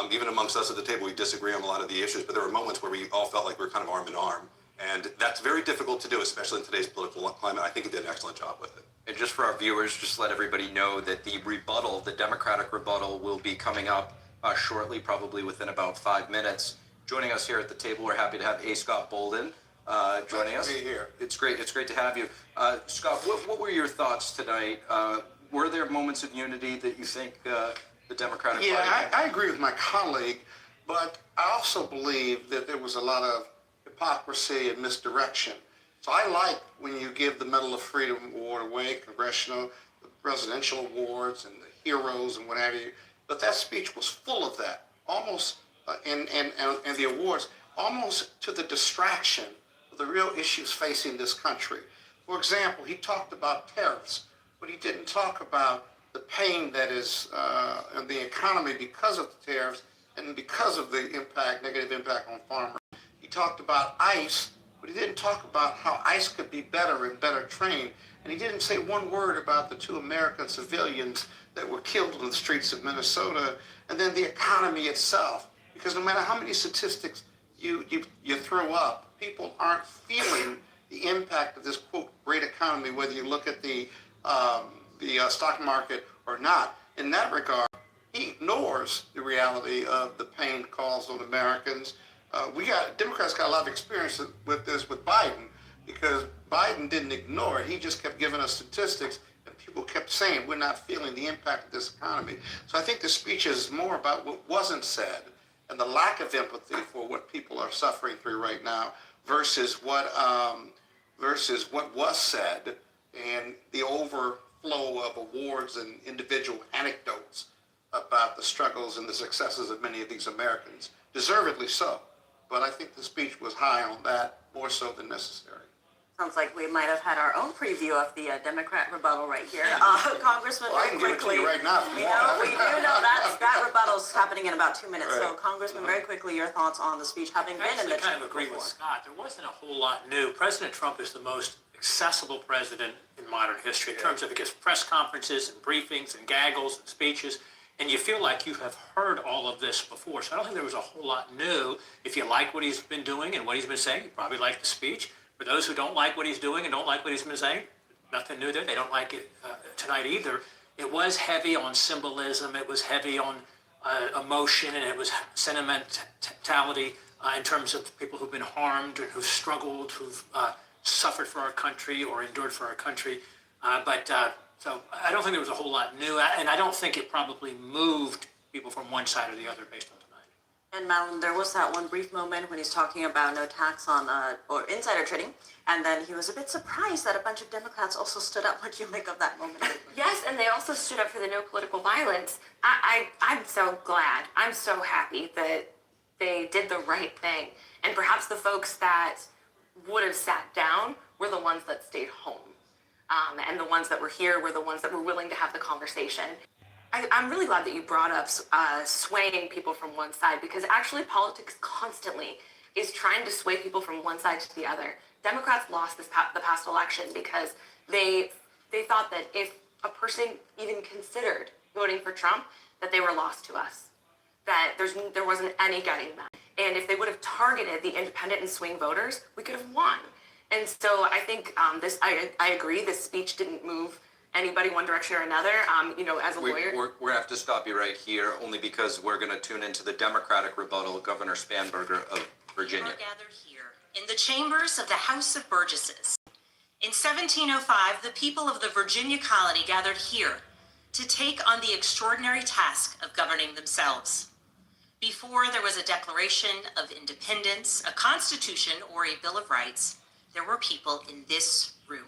Even amongst us at the table, we disagree on a lot of the issues, but there were moments where we all felt like we were kind of arm in arm. And that's very difficult to do, especially in today's political climate. I think he did an excellent job with it. And just for our viewers, just let everybody know that the rebuttal, the Democratic rebuttal, will be coming up shortly, probably within about 5 minutes. Joining us here at the table, we're happy to have A. Scott Bolden joining us. Glad to be here. It's great to have you. Scott, what were your thoughts tonight? Were there moments of unity that you think the Democratic Party had? I agree with my colleague, but I also believe that there was a lot of hypocrisy and misdirection. So I like when you give the Medal of Freedom Award away, congressional, the presidential awards, and the heroes and what have you. But that speech was full of that, almost, and the awards, almost to the distraction of the real issues facing this country. For example, he talked about tariffs, but he didn't talk about the pain that is in the economy because of the tariffs and because of the negative impact on farmers. He talked about ICE, but but he didn't talk about how ICE could be better and better trained. And he didn't say one word about the 2 American civilians that were killed on the streets of Minnesota, and then the economy itself. Because no matter how many statistics you throw up, people aren't feeling the impact of this, quote, great economy, whether you look at the stock market or not. In that regard, he ignores the reality of the pain caused on Americans. Democrats got a lot of experience with this with Biden, because Biden didn't ignore it. He just kept giving us statistics, and people kept saying we're not feeling the impact of this economy. So I think the speech is more about what wasn't said and the lack of empathy for what people are suffering through right now versus what was said and the overflow of awards and individual anecdotes about the struggles and the successes of many of these Americans, deservedly so. But I think the speech was high on that, more so than necessary. Sounds like we might have had our own preview of the Democrat rebuttal right here. Congressman, Well, I can give it to you right now if you want. We do know that rebuttal's happening in about 2 minutes. Right. So, Congressman, very quickly, your thoughts on the speech having been in the I kind of agree with Scott. There wasn't a whole lot new. President Trump is the most accessible president in modern history in terms of, he gives press conferences and briefings and gaggles and speeches, and you feel like you have heard all of this before. So I don't think there was a whole lot new. If you like what he's been doing and what he's been saying, you probably like the speech. For those who don't like what he's doing and don't like what he's been saying, nothing new there. They don't like it tonight either. It was heavy on symbolism. It was heavy on emotion, and it was sentimentality in terms of people who've been harmed and who've struggled, who've suffered for our country or endured for our country. So I don't think there was a whole lot new, and I don't think it probably moved people from one side or the other based on tonight. And Madeline, there was that one brief moment when he's talking about no tax on or insider trading, and then he was a bit surprised that a bunch of Democrats also stood up. What do you make of that moment? Yes, and they also stood up for the no political violence. I'm so glad. I'm so happy that they did the right thing. And perhaps the folks that would have sat down were the ones that stayed home. And the ones that were here were the ones that were willing to have the conversation. I'm really glad that you brought up swaying people from one side, because actually politics constantly is trying to sway people from one side to the other. Democrats lost the past election because they thought that if a person even considered voting for Trump, that they were lost to us, that there wasn't any getting them. And if they would have targeted the independent and swing voters, we could have won. And so I think I agree, this speech didn't move anybody one direction or another. As a lawyer. We're going to have to stop you right here, only because we're going to tune into the Democratic rebuttal, Governor Spanberger of Virginia. We are gathered here in the chambers of the House of Burgesses. In 1705, the people of the Virginia colony gathered here to take on the extraordinary task of governing themselves. Before there was a Declaration of Independence, a Constitution, or a Bill of Rights, there were people in this room.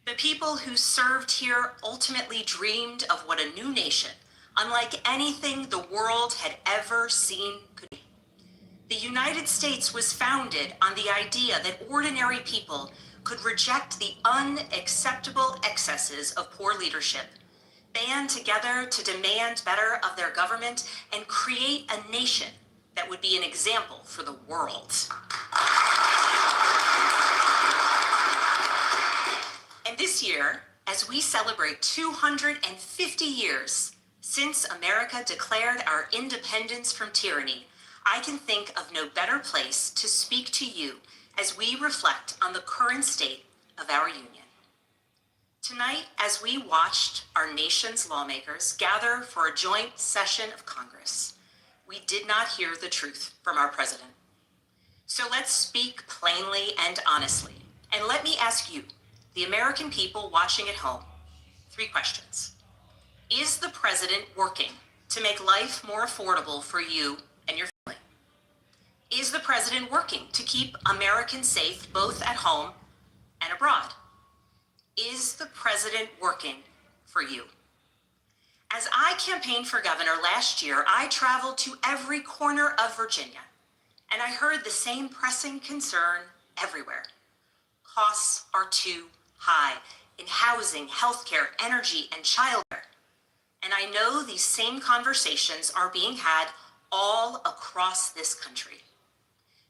The people who served here ultimately dreamed of what a new nation, unlike anything the world had ever seen, could be. The United States was founded on the idea that ordinary people could reject the unacceptable excesses of poor leadership, band together to demand better of their government, and create a nation that would be an example for the world. And this year, as we celebrate 250 years since America declared our independence from tyranny, I can think of no better place to speak to you as we reflect on the current state of our union. Tonight, as we watched our nation's lawmakers gather for a joint session of Congress, we did not hear the truth from our president. So let's speak plainly and honestly. And let me ask you, the American people watching at home, 3 questions. Is the president working to make life more affordable for you and your family? Is the president working to keep Americans safe both at home and abroad? Is the president working for you? As I campaigned for governor last year, I traveled to every corner of Virginia, and I heard the same pressing concern everywhere. Costs are too high in housing, healthcare, energy, and childcare. And I know these same conversations are being had all across this country.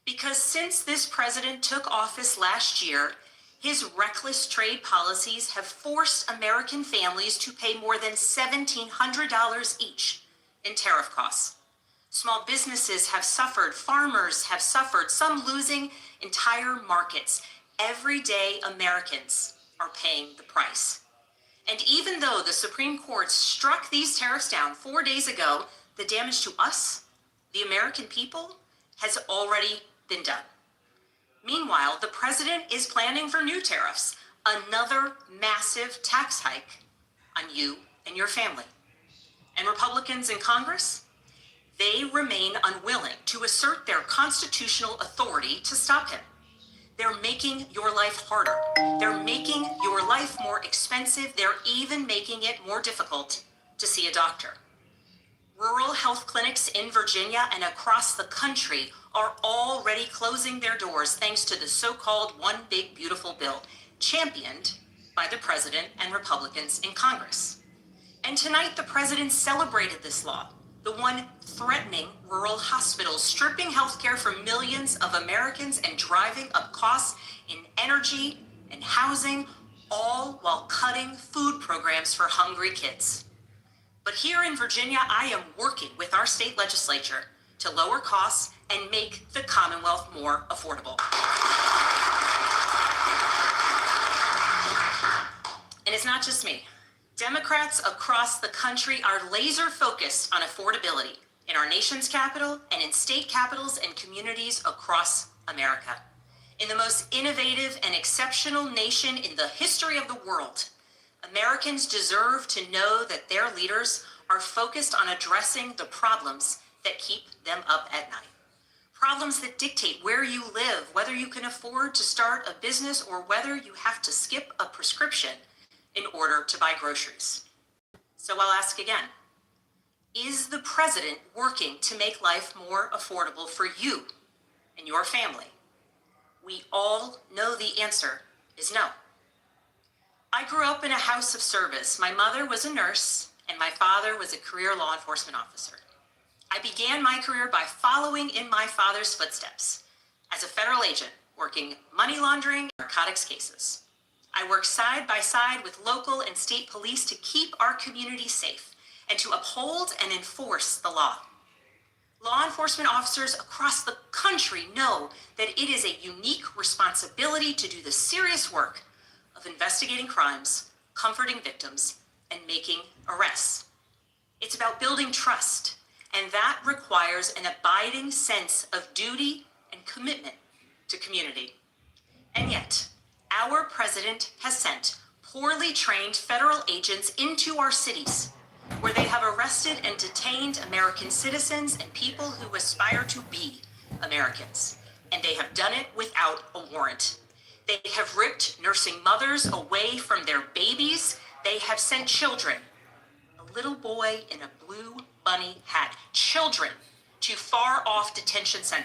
Because since this president took office last year, his reckless trade policies have forced American families to pay more than $1,700 each in tariff costs. Small businesses have suffered, farmers have suffered, some losing entire markets. Everyday Americans are paying the price. And even though the Supreme Court struck these tariffs down 4 days ago, the damage to us, the American people, has already been done. Meanwhile, the president is planning for new tariffs, another massive tax hike on you and your family. And Republicans in Congress, they remain unwilling to assert their constitutional authority to stop him. They're making your life harder. They're making your life more expensive. They're even making it more difficult to see a doctor. Rural health clinics in Virginia and across the country are already closing their doors thanks to the so-called One Big Beautiful Bill, championed by the president and Republicans in Congress. And tonight, the president celebrated this law, the one threatening rural hospitals, stripping healthcare from millions of Americans and driving up costs in energy and housing, all while cutting food programs for hungry kids. But here in Virginia, I am working with our state legislature to lower costs and make the Commonwealth more affordable. And it's not just me. Democrats across the country are laser focused on affordability in our nation's capital and in state capitals and communities across America. In the most innovative and exceptional nation in the history of the world, Americans deserve to know that their leaders are focused on addressing the problems that keep them up at night. Problems that dictate where you live, whether you can afford to start a business or whether you have to skip a prescription in order to buy groceries. So I'll ask again, is the president working to make life more affordable for you and your family? We all know the answer is no. I grew up in a house of service. My mother was a nurse and my father was a career law enforcement officer. I began my career by following in my father's footsteps as a federal agent working money laundering and narcotics cases. I work side by side with local and state police to keep our community safe and to uphold and enforce the law. Law enforcement officers across the country know that it is a unique responsibility to do the serious work of investigating crimes, comforting victims, and making arrests. It's about building trust, and that requires an abiding sense of duty and commitment to community. And yet, our president has sent poorly trained federal agents into our cities, where they have arrested and detained American citizens and people who aspire to be Americans. And they have done it without a warrant. They have ripped nursing mothers away from their babies. They have sent children, a little boy in a blue bunny hat, children to far off detention centers.